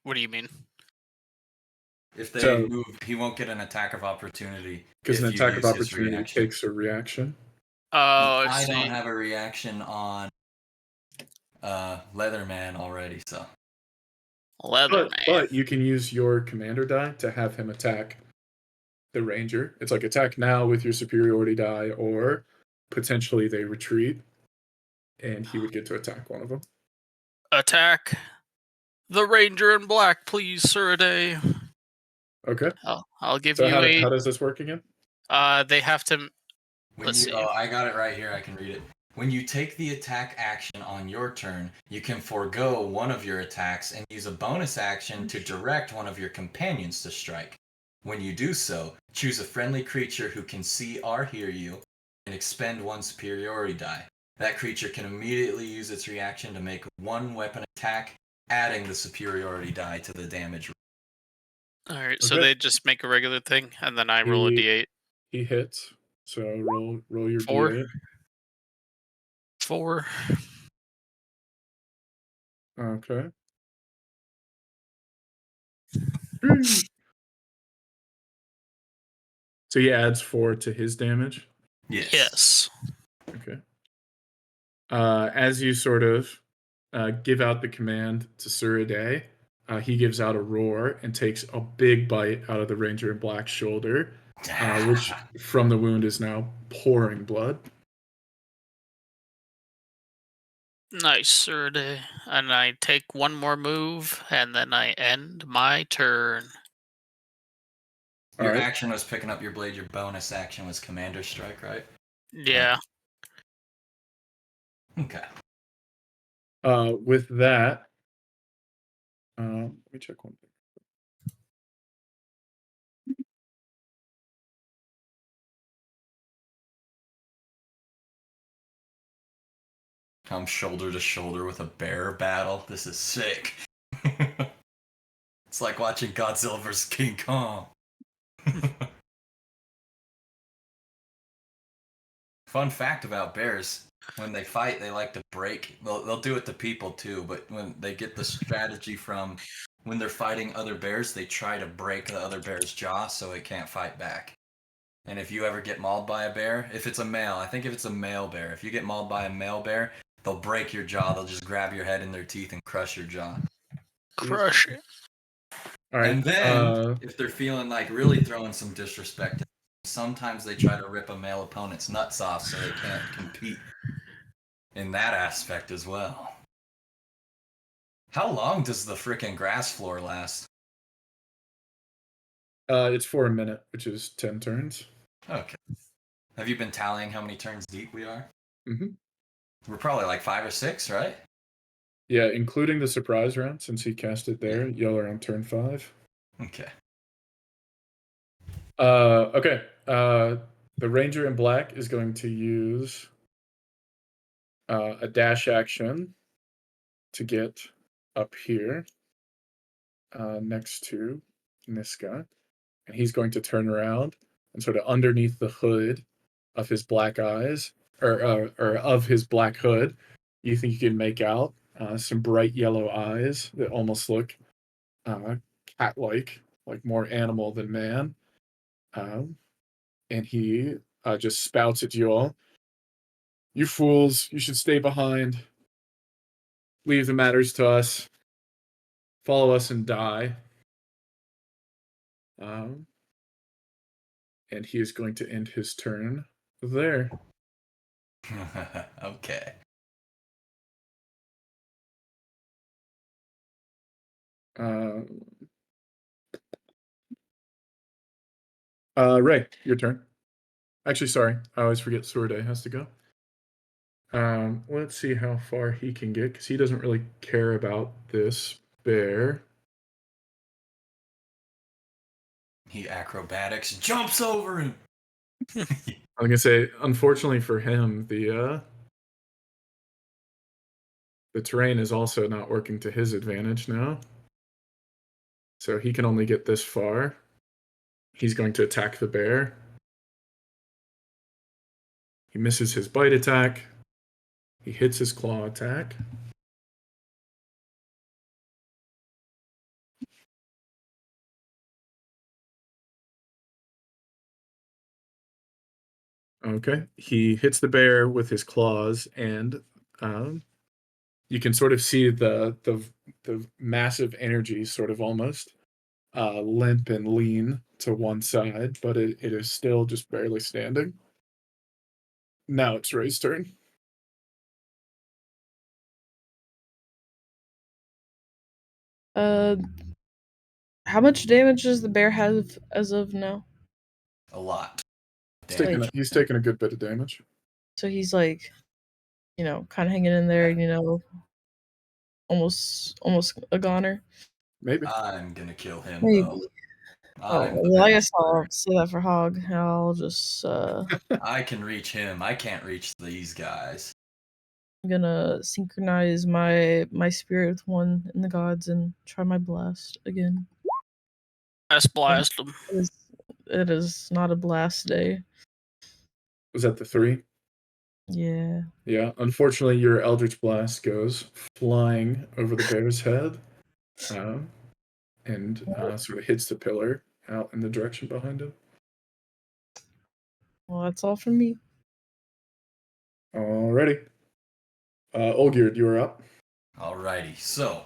What do you mean? If they move, he won't get an attack of opportunity. Because an attack of opportunity takes a reaction. Oh, I don't have a reaction on Leatherman already, so. Leatherman. But you can use your commander die to have him attack the ranger. It's like attack now with your superiority die, or potentially they retreat, and he would get to attack one of them. Attack the ranger in black, please, Suraday. Okay. I'll give so you how does this work again? They have to. Let's see. I got it right here. I can read it. When you take the attack action on your turn, you can forego one of your attacks and use a bonus action to direct one of your companions to strike. When you do so, choose a friendly creature who can see or hear you and expend 1 superiority die. That creature can immediately use its reaction to make 1 weapon attack, adding the superiority die to the damage. Alright, so they just make a regular thing, and then I roll a d8. He hits, so roll your 4. d8. 4. Okay. So he adds 4 to his damage? Yes. Okay. As you sort of give out the command to Suraday, he gives out a roar and takes a big bite out of the ranger in black's shoulder, which from the wound is now pouring blood. Nice, Suraday. And I take 1 more move, and then I end my turn. Your action was picking up your blade. Your bonus action was commander strike, right? Yeah. Okay. With that, let me check one thing. Come shoulder to shoulder with a bear battle. This is sick. It's like watching Godzilla vs. King Kong. Fun fact about bears, when they fight, they like to break. They'll do it to people too, but when they get the strategy from when they're fighting other bears, they try to break the other bear's jaw so it can't fight back. And if you ever get mauled by a bear, if it's a male, I think if it's a male bear, if you get mauled by a male bear, they'll break your jaw. They'll just grab your head in their teeth and crush your jaw. Crush it. All right. And then, if they're feeling like really throwing some disrespect, sometimes they try to rip a male opponent's nuts off so they can't compete in that aspect as well. How long does the frickin' grass floor last? It's for a minute, which is 10 turns. Okay. Have you been tallying how many turns deep we are? Mm-hmm. We're probably like 5 or 6, right? Yeah, including the surprise round, since he cast it there. Y'all are on turn 5. Okay. Okay. The ranger in black is going to use a dash action to get up here next to Niska. and he's going to turn around and sort of underneath the hood of his black eyes, or of his black hood, you think you can make out some bright yellow eyes that almost look cat-like, like more animal than man. And he just spouts at you all. You fools, you should stay behind. Leave the matters to us. Follow us and die. And he is going to end his turn there. Okay. Ray, your turn. Actually, sorry, I always forget Sorde has to go. Let's see how far he can get, because he doesn't really care about this bear. He acrobatics jumps over him. I'm gonna say, unfortunately for him, the terrain is also not working to his advantage now. So he can only get this far. He's going to attack the bear. He misses his bite attack. He hits his claw attack. Okay. He hits the bear with his claws, and you can sort of see the massive energy sort of almost limp and lean to one side, but it is still just barely standing. Now it's Ray's turn. How much damage does the bear have as of now? A lot. He's taking a good bit of damage. So he's like, kind of hanging in there, almost a goner. Maybe. I'm gonna kill him. Maybe. Though. Well, I guess I'll say that for Hog. I'll just. I can reach him. I can't reach these guys. I'm gonna synchronize my spirit with one in the gods and try my blast again. Let's blast them. It is not a blast day. Was that the 3? Yeah. Yeah. Unfortunately, your Eldritch Blast goes flying over the bear's head, and sort of hits the pillar out in the direction behind him. Well, that's all from me. Alrighty. Olgierd, you are up. Alrighty. So,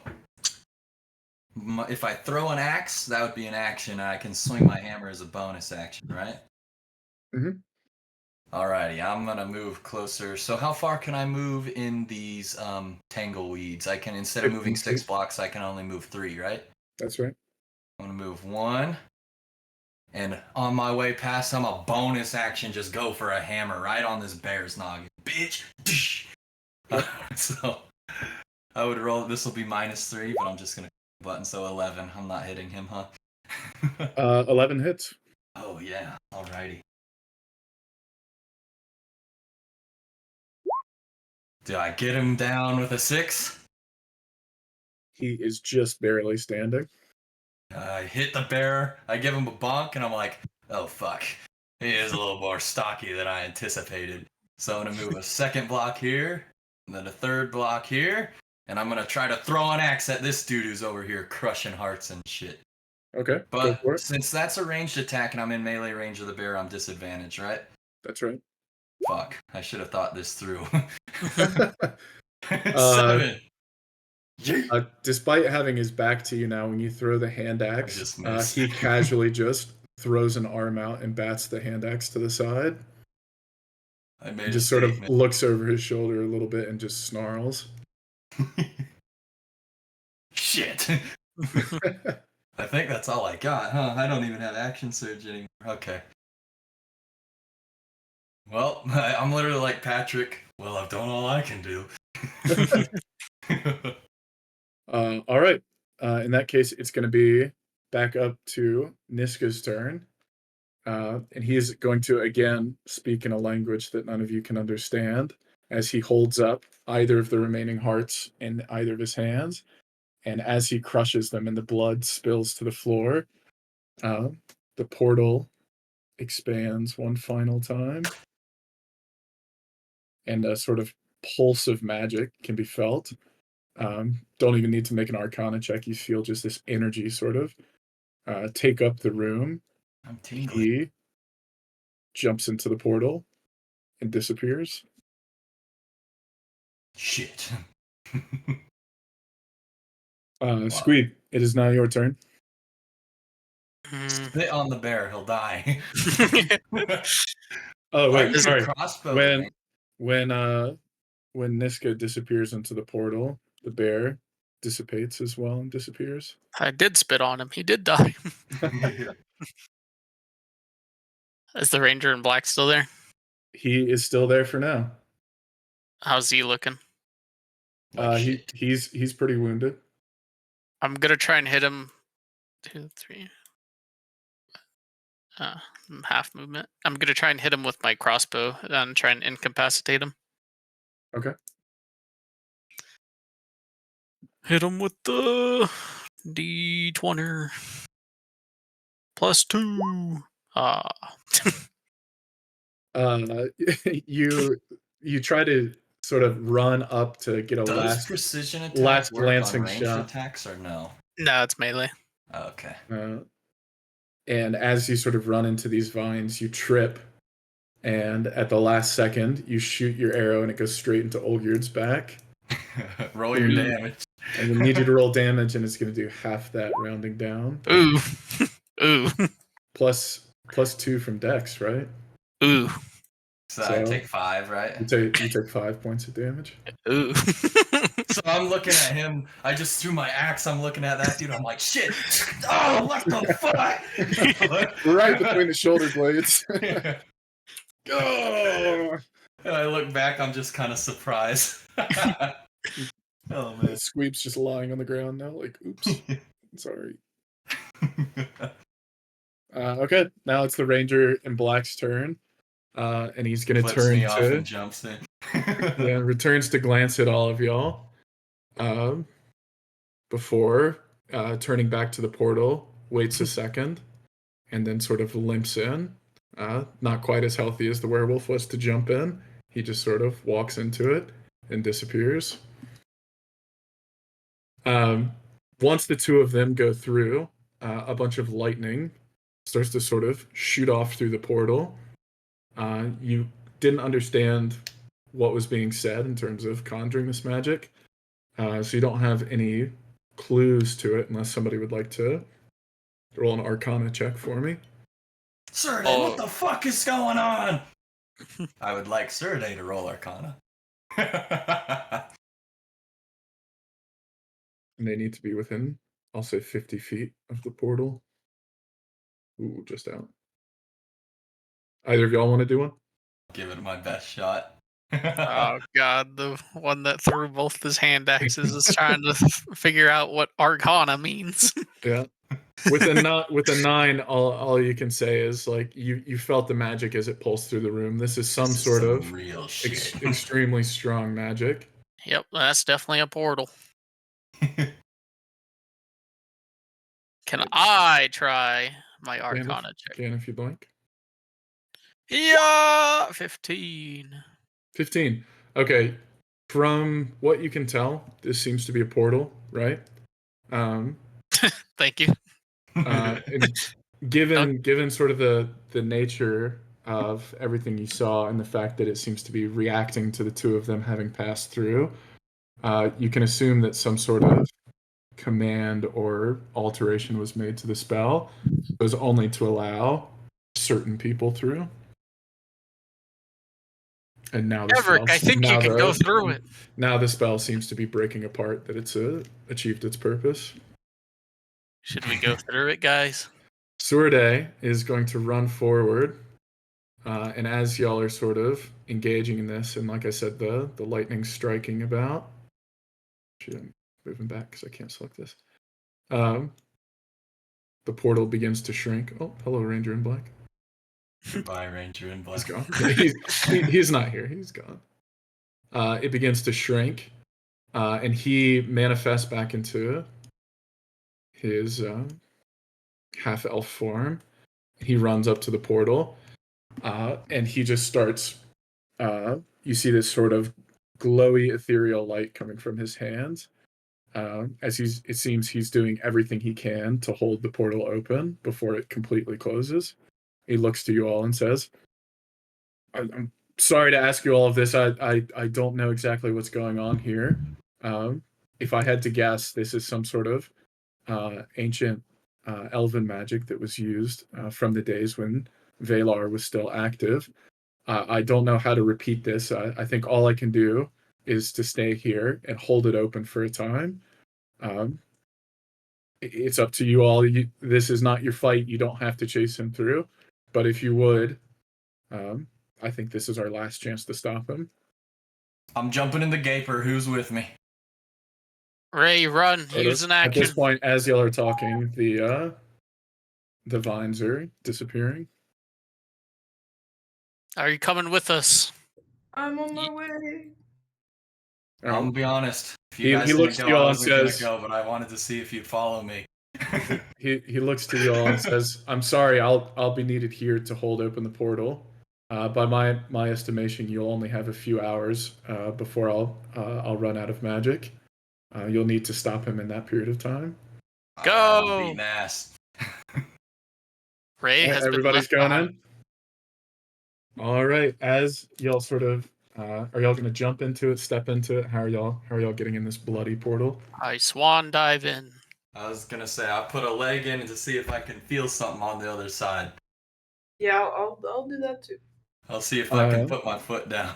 if I throw an axe, that would be an action. I can swing my hammer as a bonus action, right? Mm-hmm. Alrighty, I'm gonna move closer. So how far can I move in these tangle weeds? I can, instead of moving 6 blocks, I can only move 3, right? That's right. I'm gonna move 1. And on my way past, I'm a bonus action, just go for a hammer right on this bear's noggin. Bitch! So I would roll, this will be -3, but I'm just gonna button, so 11. I'm not hitting him, huh? 11 hits. Oh yeah, alrighty. Do I get him down with a 6? He is just barely standing. I hit the bear, I give him a bonk, and I'm like, oh fuck. He is a little more stocky than I anticipated. So I'm gonna move a second block here, and then a third block here, and I'm gonna try to throw an axe at this dude who's over here crushing hearts and shit. Okay, but since that's a ranged attack and I'm in melee range of the bear, I'm disadvantaged, right? That's right. Fuck, I should have thought this through. 7. Despite having his back to you now, when you throw the hand axe, he casually just throws an arm out and bats the hand axe to the side. I made just sort of looks over his shoulder a little bit and just snarls. Shit. I think that's all I got, huh? I don't even have action surge anymore. Okay. Well, I'm literally like Patrick. Well, I've done all I can do. All right. In that case, it's going to be back up to Niska's turn. And he is going to, again, speak in a language that none of you can understand as he holds up either of the remaining hearts in either of his hands. And as he crushes them and the blood spills to the floor, The portal expands one final time, and a sort of pulse of magic can be felt. Don't even need to make an Arcana check. You feel just this energy sort of take up the room. I'm tingling. He jumps into the portal and disappears. Shit. Squeeb, it is now your turn. Spit on the bear, he'll die. Oh wait, sorry. Crossbow when Niska disappears into the portal, the bear dissipates as well and disappears. I did spit on him. He did die. Is the ranger in black still there? He is still there for now. How's he looking? He's pretty wounded. I'm gonna try and hit him. 2, 3. Half movement. I'm gonna try and hit him with my crossbow and try and incapacitate him. Okay. Hit him with the D20 +2. You try to sort of run up to get a Does precision attack last work glancing on ranged shot. attacks or no? No, it's melee. Oh, okay. And as you sort of run into these vines, you trip, and at the last second, you shoot your arrow, and it goes straight into Olgierd's back. Roll your damage. I'm gonna need you to roll damage, and it's gonna do half that rounding down. Ooh. Ooh. Plus 2 from Dex, right? Ooh. So I take 5, right? You take 5 points of damage. Ooh. So I'm looking at him. I just threw my axe. I'm looking at that dude. I'm like, shit. Oh, what the fuck? Right between the shoulder blades. Oh! And I look back. I'm just kind of surprised. Oh man. Squeep's just lying on the ground now, like, oops, sorry. Okay, now it's the Ranger in Black's turn, and he's gonna Flips turn me off to and jumps in. yeah, returns to glance at all of y'all, before turning back to the portal. Waits a second, and then sort of limps in. Not quite as healthy as the werewolf was to jump in. He just sort of walks into it and disappears. Once the two of them go through, a bunch of lightning starts to sort of shoot off through the portal. You didn't understand what was being said in terms of conjuring this magic, so you don't have any clues to it unless somebody would like to roll an Arcana check for me. Surday, what the fuck is going on? I would like Surday to roll Arcana. And they need to be within, I'll say, 50 feet of the portal. Ooh, just out. Either of y'all want to do one? Give it my best shot. Oh god, the one that threw both his hand axes is trying to figure out what Arcana means. Yeah. With a 9, all you can say is like you felt the magic as it pulsed through the room. This is some sort of real shit. Extremely strong magic. Yep, that's definitely a portal. Can I try my Arcana check? Can if you'd like. Yeah, 15. 15. Okay. From what you can tell, this seems to be a portal, right? Thank you. Given sort of the nature of everything you saw and the fact that it seems to be reacting to the two of them having passed through, you can assume that some sort of command or alteration was made to the spell. It was only to allow certain people through. And now the Everett, I think you can go through it. Now the spell seems to be breaking apart, that it's achieved its purpose. Should we go through it, guys? Surday is going to run forward, and as y'all are sort of engaging in this, and like I said, the lightning striking about. Shoot, I'm moving back because I can't select this. The portal begins to shrink. Oh, hello, Ranger in Black. Goodbye, Ranger in Black. He's gone. He's not here. He's gone. It begins to shrink, and he manifests back into his half-elf form, He runs up to the portal, and he just starts. You see this sort of glowy, ethereal light coming from his hands. As it seems he's doing everything he can to hold the portal open before it completely closes. He looks to you all and says, I'm sorry to ask you all of this. I don't know exactly what's going on here. If I had to guess, this is some sort of ancient elven magic that was used from the days when Valar was still active. I don't know how to repeat this. I think all I can do is to stay here and hold it open for a time. It's up to you all. This is not your fight. You don't have to chase him through. But if you would, I think this is our last chance to stop him. I'm jumping in the gaper. Who's with me? Ray, run. Use an action. At this point, as y'all are talking, the vines are disappearing. Are you coming with us? I'm on my way. I'm gonna be honest. If you He guys looks didn't to go, y'all I and wasn't gonna says, go, but I wanted to see if you'd follow me. he looks to y'all and says, "I'm sorry. I'll be needed here to hold open the portal. By my estimation, you'll only have a few hours before I'll run out of magic. You'll need to stop him in that period of time." Go! Beating ass. Ray has everybody's been going left in. All right. As y'all sort of are y'all going to jump into it, step into it? How are y'all getting in this bloody portal? I swan dive in. I was gonna say I put a leg in to see if I can feel something on the other side. Yeah, I'll do that too. I'll see if I can put my foot down.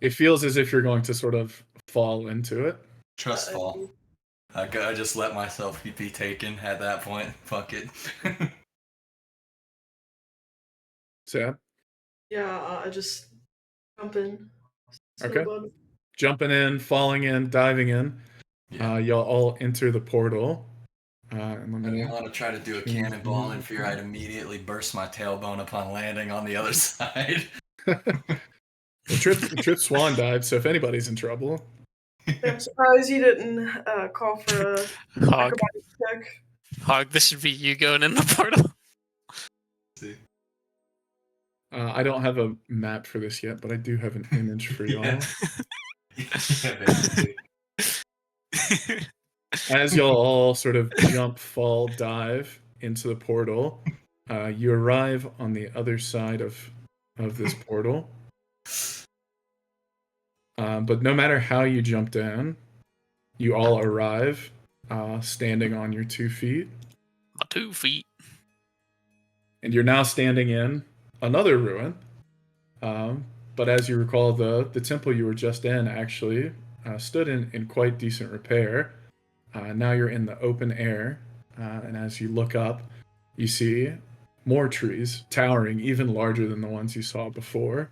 It feels as if you're going to sort of fall into it. Trust fall. I just let myself be taken at that point. Fuck it. Sam? Yeah, I just jump in. Okay. Jumping in, falling in, diving in. Yeah. Y'all all enter the portal. And I want to try to do a cannonball in fear I'd immediately burst my tailbone upon landing on the other side. Well, Trip swan dive, so if anybody's in trouble. I'm surprised you didn't call for a Hog. acrobatic check. Hog, this should be you going in the portal. See. I don't have a map for this yet, but I do have an image for y'all. As y'all all sort of jump, fall, dive into the portal, you arrive on the other side of this portal. But no matter how you jump down, you all arrive standing on your 2 feet. My 2 feet. And you're now standing in another ruin. But as you recall, the temple you were just in actually stood in quite decent repair. Now you're in the open air, and as you look up, you see more trees towering even larger than the ones you saw before.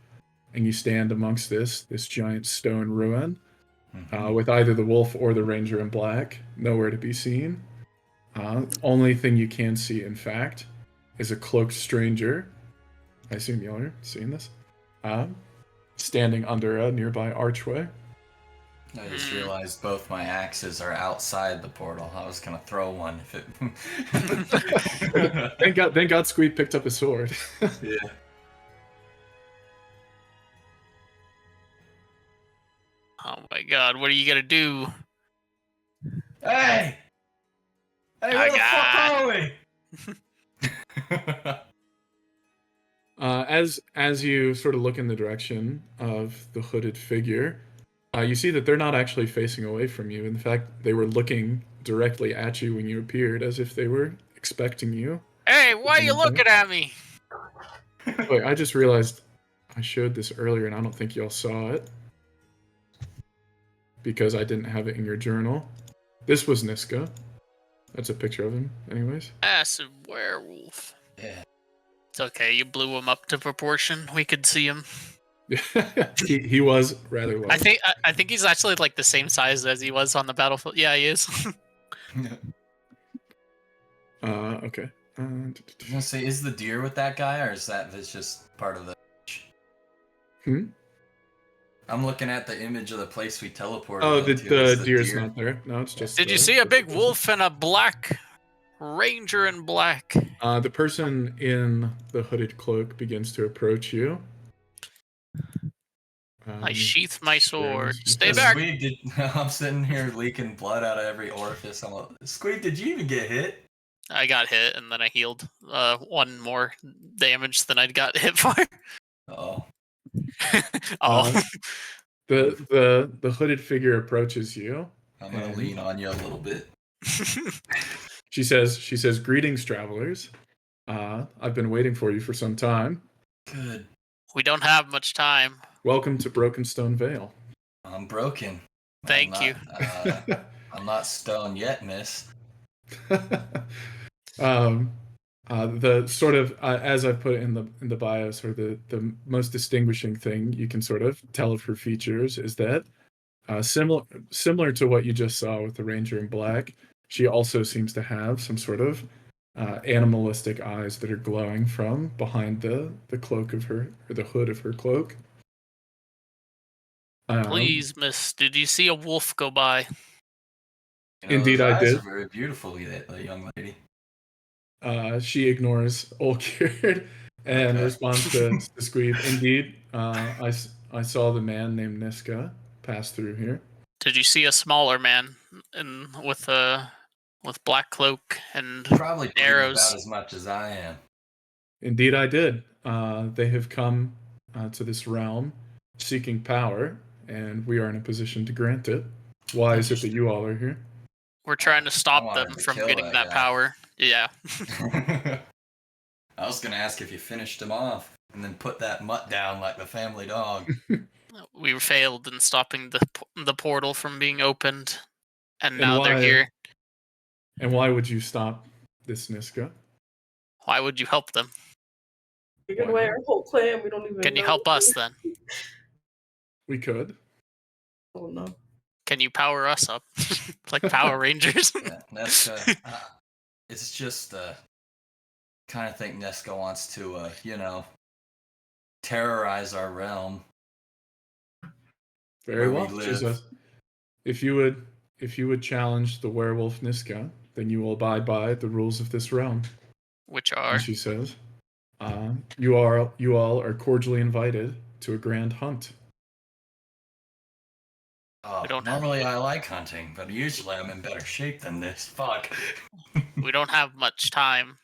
And you stand amongst this giant stone ruin, with either the wolf or the ranger in black nowhere to be seen. Only thing you can see, in fact, is a cloaked stranger. I assume y'all are seeing this. Standing under a nearby archway. I just realized both my axes are outside the portal. I was gonna throw one if it. Thank God Squeak picked up his sword. Yeah. Oh my God, what are you gonna do? Hey! Hey, where the fuck are we? As you sort of look in the direction of the hooded figure, you see that they're not actually facing away from you. In fact, they were looking directly at you when you appeared, as if they were expecting you. Hey, why are you looking at me? Wait, I just realized I showed this earlier, and I don't think y'all saw it because I didn't have it in your journal. This was Niska. That's a picture of him, anyways. Massive werewolf. Yeah. It's okay, you blew him up to proportion. We could see him. he was rather low. I think he's actually like the same size as he was on the battlefield. Yeah, he is. Okay. I was gonna say, is the deer with that guy, or is that's just part of the? I'm looking at the image of the place we teleported. Oh, the deer's not there. No, it's just. Did you see a big wolf and a black ranger in black? The person in the hooded cloak begins to approach you. I sheath my sword. Stay Because back. I'm sitting here leaking blood out of every orifice. I'm like, Squeak, did you even get hit? I got hit and then I healed 1 more damage than I'd got hit for. Oh. The hooded figure approaches you. I'm gonna lean on you a little bit. She says, "Greetings, travelers. I've been waiting for you for some time. Good. We don't have much time. Welcome to Brokenstone Vale." I'm broken. Thank you. I'm not stone yet, miss. The sort of as I've put it in the bio, sort of the most distinguishing thing you can sort of tell of her features is that similar to what you just saw with the Ranger in black, she also seems to have some sort of animalistic eyes that are glowing from behind the cloak of her, or the hood of her cloak. Please, miss, did you see a wolf go by? Indeed, I did. Those eyes are very beautiful, young lady. She ignores Olkird and responds to Squeeb. Indeed, I saw the man named Niska pass through here. Did you see a smaller man with black cloak and probably arrows? About as much as I am. Indeed, I did. They have come to this realm seeking power, and we are in a position to grant it. Why is it that you all are here? We're trying to stop them from getting that power. Yeah. I was going to ask if you finished him off and then put that mutt down like the family dog. We failed in stopping the portal from being opened, and now they're here. And why would you stop this, Niska? Why would you help them? You're gonna wear our whole clan. We don't even. Can you help us then? We could. Oh no. Can you power us up like Power Rangers? Yeah, it's just kind of think Nesca wants to, terrorize our realm. Very well. She says, if you would challenge the werewolf Niska, then you will abide by the rules of this realm. Which are? And she says, you all are cordially invited to a grand hunt. Normally I like hunting, but usually I'm in better shape than this. Fuck. We don't have much time.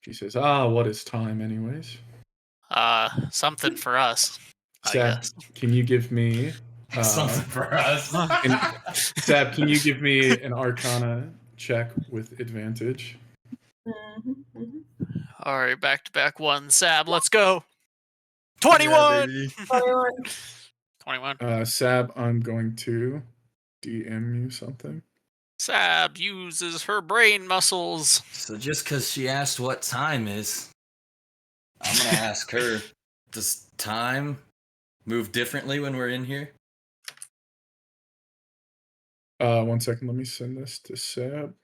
She says, what is time anyways? Something for us, I guess. Can you give me... something for us. Sab, can you give me an Arcana check with advantage? All right, back-to-back one. Sab, let's go. 21! 21. Sab, I'm going to DM you something. Sab uses her brain muscles. So just because she asked what time is, I'm going to ask her, does time move differently when we're in here? 1 second, let me send this to Sab.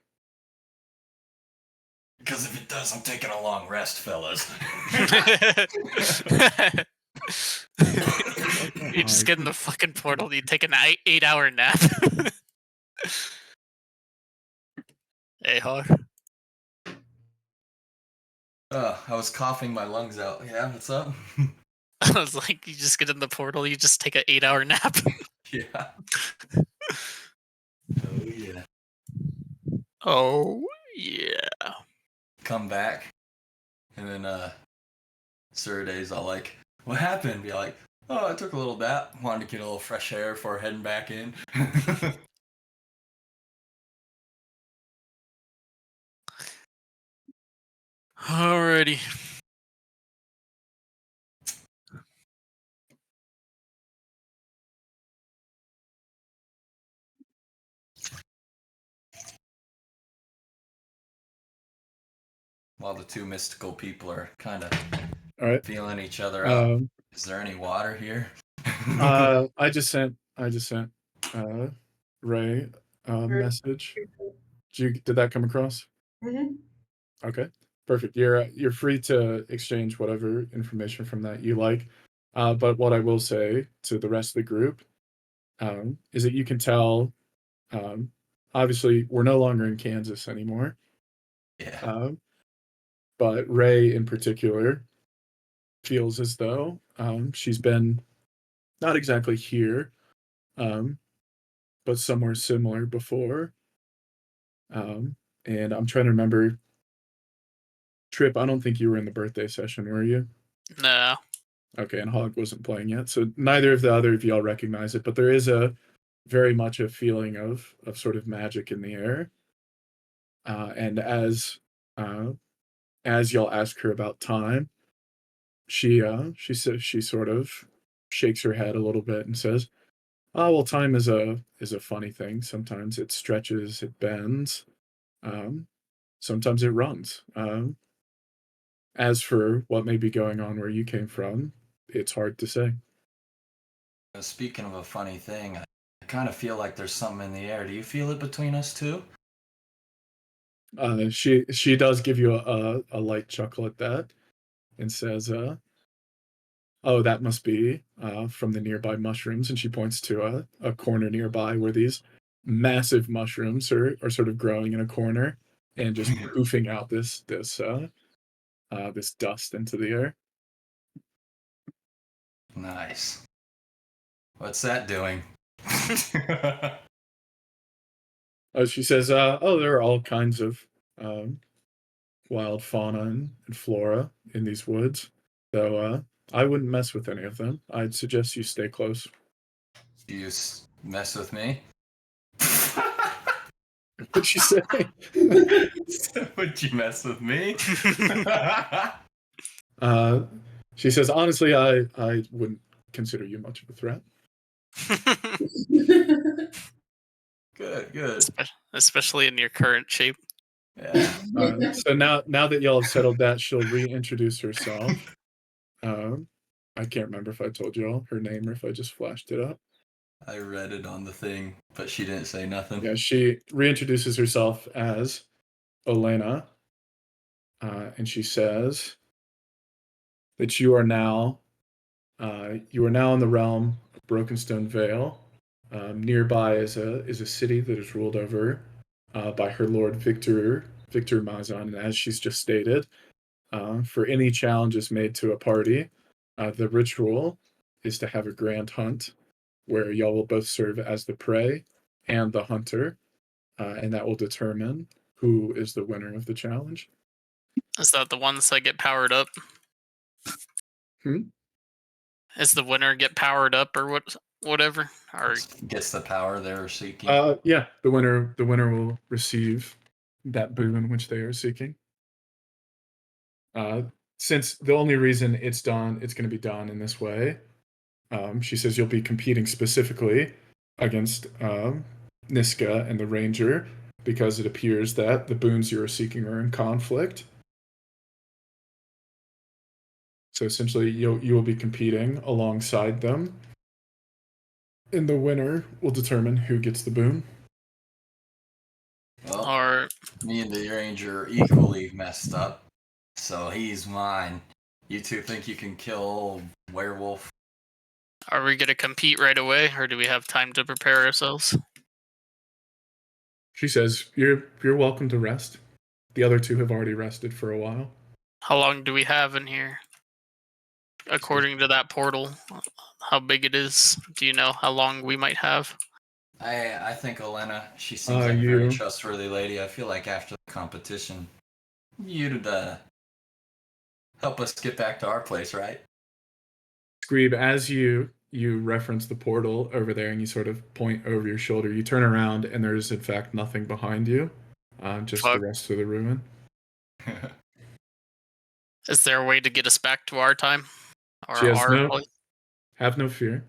Because if it does, I'm taking a long rest, fellas. You just get in the fucking portal, you take an 8-hour nap. Hey, Hawk. I was coughing my lungs out. Yeah, what's up? I was like, you just get in the portal, you just take an 8-hour nap. Yeah. Oh, yeah. Oh, yeah. Come back. And then, Surday's all like, what happened? Be like, oh, I took a little nap. Wanted to get a little fresh air before heading back in. Alrighty. While the two mystical people are kind of feeling each other out. Is there any water here? I just sent Ray a message. Did that come across? Mm-hmm. Okay, perfect. You're free to exchange whatever information from that you like. But what I will say to the rest of the group is that you can tell. Obviously, we're no longer in Kansas anymore. Yeah. But Ray, in particular, feels as though she's been not exactly here, but somewhere similar before. And I'm trying to remember. Trip, I don't think you were in the birthday session, were you? No. Okay, and Hog wasn't playing yet, so neither of the other of y'all recognize it, but there is a very much a feeling of sort of magic in the air. And as y'all ask her about time, she says she sort of shakes her head a little bit and says, "Oh well, time is a funny thing. Sometimes it stretches, it bends, um, sometimes it runs. As for what may be going on where you came from, it's hard to say." Speaking of a funny thing, I kind of feel like there's something in the air. Do you feel it between us two? She does give you a light chuckle at that and says, "Oh, that must be from the nearby mushrooms." And she points to a corner nearby where these massive mushrooms are sort of growing in a corner and just poofing out this dust into the air. Nice. What's that doing? She says, "Oh, there are all kinds of wild fauna and flora in these woods, though I wouldn't mess with any of them. I'd suggest you stay close." Do you mess with me? What'd she say? Would you mess with me? She says, "Honestly, I wouldn't consider you much of a threat." Good. Especially in your current shape. Yeah. So now that y'all have settled that, she'll reintroduce herself. I can't remember if I told y'all her name or if I just flashed it up. I read it on the thing, but she didn't say nothing. Yeah, she reintroduces herself as Elena, and she says that you are now in the realm of Brokenstone Vale. Nearby is a city that is ruled over by her lord Victor Mazan, and as she's just stated, for any challenges made to a party, the ritual is to have a grand hunt where y'all will both serve as the prey and the hunter, and that will determine who is the winner of the challenge. Is that the ones that get powered up? Is the winner get powered up or whatever? Or gets the power they're seeking? Yeah, the winner will receive that boon which they are seeking. Since the only reason it's going to be done in this way, she says you'll be competing specifically against Niska and the Ranger because it appears that the boons you are seeking are in conflict. So essentially, you will be competing alongside them, and the winner will determine who gets the boon. Well, me and the Ranger are equally messed up, so he's mine. You two think you can kill werewolf? are we going to compete right away, or do we have time to prepare ourselves? She says you're welcome to rest. The other two have already rested for a while. How long do we have in here? According to that portal, how big it is? Do you know how long we might have? I think Elena, she seems like a very trustworthy lady. I feel like after the competition, you'd help us get back to our place, right? Screeb, as you reference the portal over there and you sort of point over your shoulder, you turn around and there's in fact nothing behind you, just the rest of the ruin. Is there a way to get us back to our time? Or she has our place? Have no fear.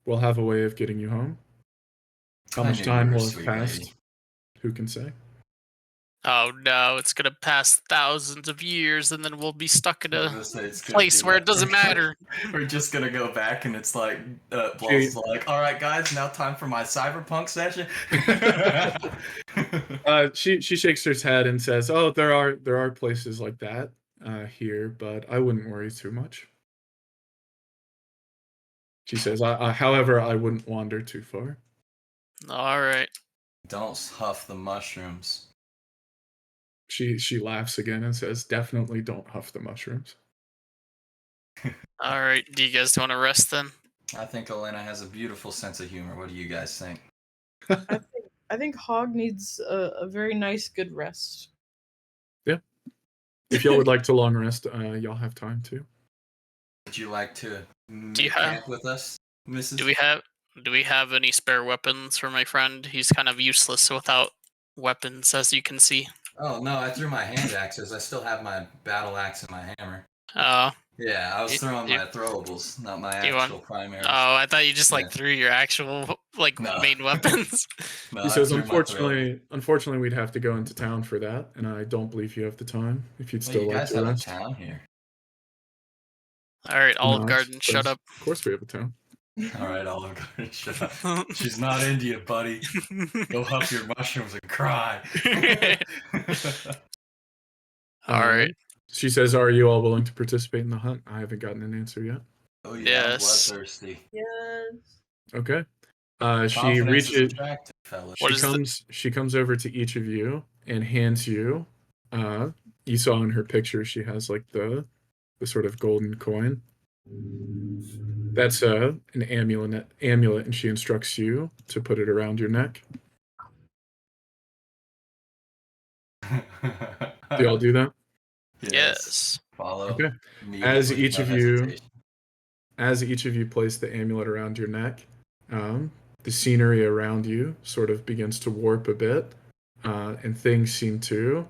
We'll have a way of getting you home. How much time will have passed? Lady. Who can say? Oh no, it's gonna pass thousands of years and then we'll be stuck in a place where it doesn't matter. We're just gonna go back and it's like, Bloss like, alright guys, now time for my cyberpunk session. She shakes her head and says, "Oh, there are places like that here, but I wouldn't worry too much." She says, however, I wouldn't wander too far. All right. Don't huff the mushrooms. She laughs again and says, "Definitely don't huff the mushrooms." All right. Do you guys want to rest then? I think Elena has a beautiful sense of humor. What do you guys think? I think Hog needs a very nice good rest. Yeah. If y'all would like to long rest, y'all have time to. Would you like to camp with us, Mrs.? Do we have any spare weapons for my friend? He's kind of useless without weapons, as you can see. Oh no, I threw my hand axes. I still have my battle axe and my hammer. Oh. Yeah, I was throwing my throwables, not my actual primary. Oh, I thought you just threw your actual main weapons. No, he says, unfortunately, we'd have to go into town for that, and I don't believe you have the time. If you'd still like to rest. You guys have a town here. All right, Olive Garden, shut up. Of course, we have a town. All right, Olive Garden, shut up. She's not into you, buddy. Go huff your mushrooms and cry. All right. She says, "Are you all willing to participate in the hunt?" I haven't gotten an answer yet. Oh yeah, yes. I'm bloodthirsty. Yes. Okay. She reaches. She comes over to each of you and hands you. You saw in her picture she has like the sort of golden coin. That's an amulet, and she instructs you to put it around your neck. Do y'all do that? Yes. Follow. Okay. As each of you place the amulet around your neck, the scenery around you sort of begins to warp a bit, and things seem to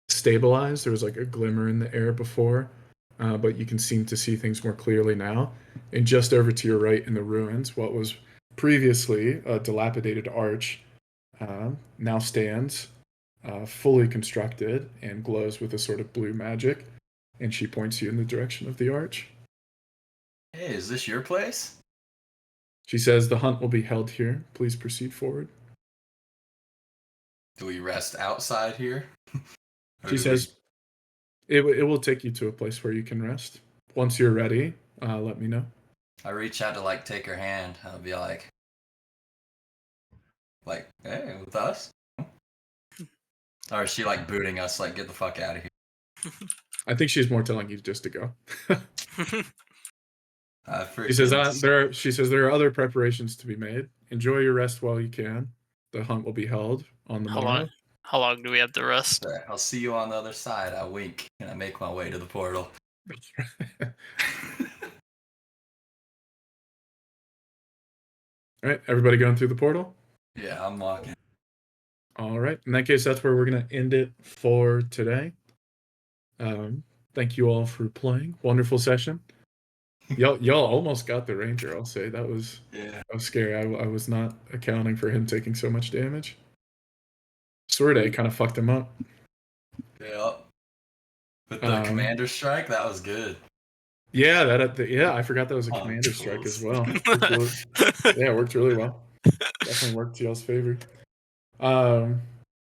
stabilize. There was like a glimmer in the air before, but you can seem to see things more clearly now. And just over to your right in the ruins, what was previously a dilapidated arch now stands fully constructed and glows with a sort of blue magic. And she points you in the direction of the arch. Hey, is this your place? She says, "The hunt will be held here. Please proceed forward." Do we rest outside here? She says, it will take you to a place where you can rest. Once you're ready, let me know. I reach out to take her hand. I'll be like, hey, with us? Or is she booting us, get the fuck out of here? I think she's more telling you just to go. She says there are other preparations to be made. Enjoy your rest while you can. The hunt will be held on the morrow. How long do we have to rest? Right, I'll see you on the other side. I wink and I make my way to the portal. All right, everybody going through the portal? Yeah, I'm walking. All right. In that case, that's where we're going to end it for today. Thank you all for playing. Wonderful session. Y'all almost got the ranger, I'll say. That was scary. I was not accounting for him taking so much damage. Sorte kind of fucked him up. Yeah. With the commander strike, that was good. Yeah, I forgot that was a commander strike as well. It worked really well. Definitely worked to y'all's favor.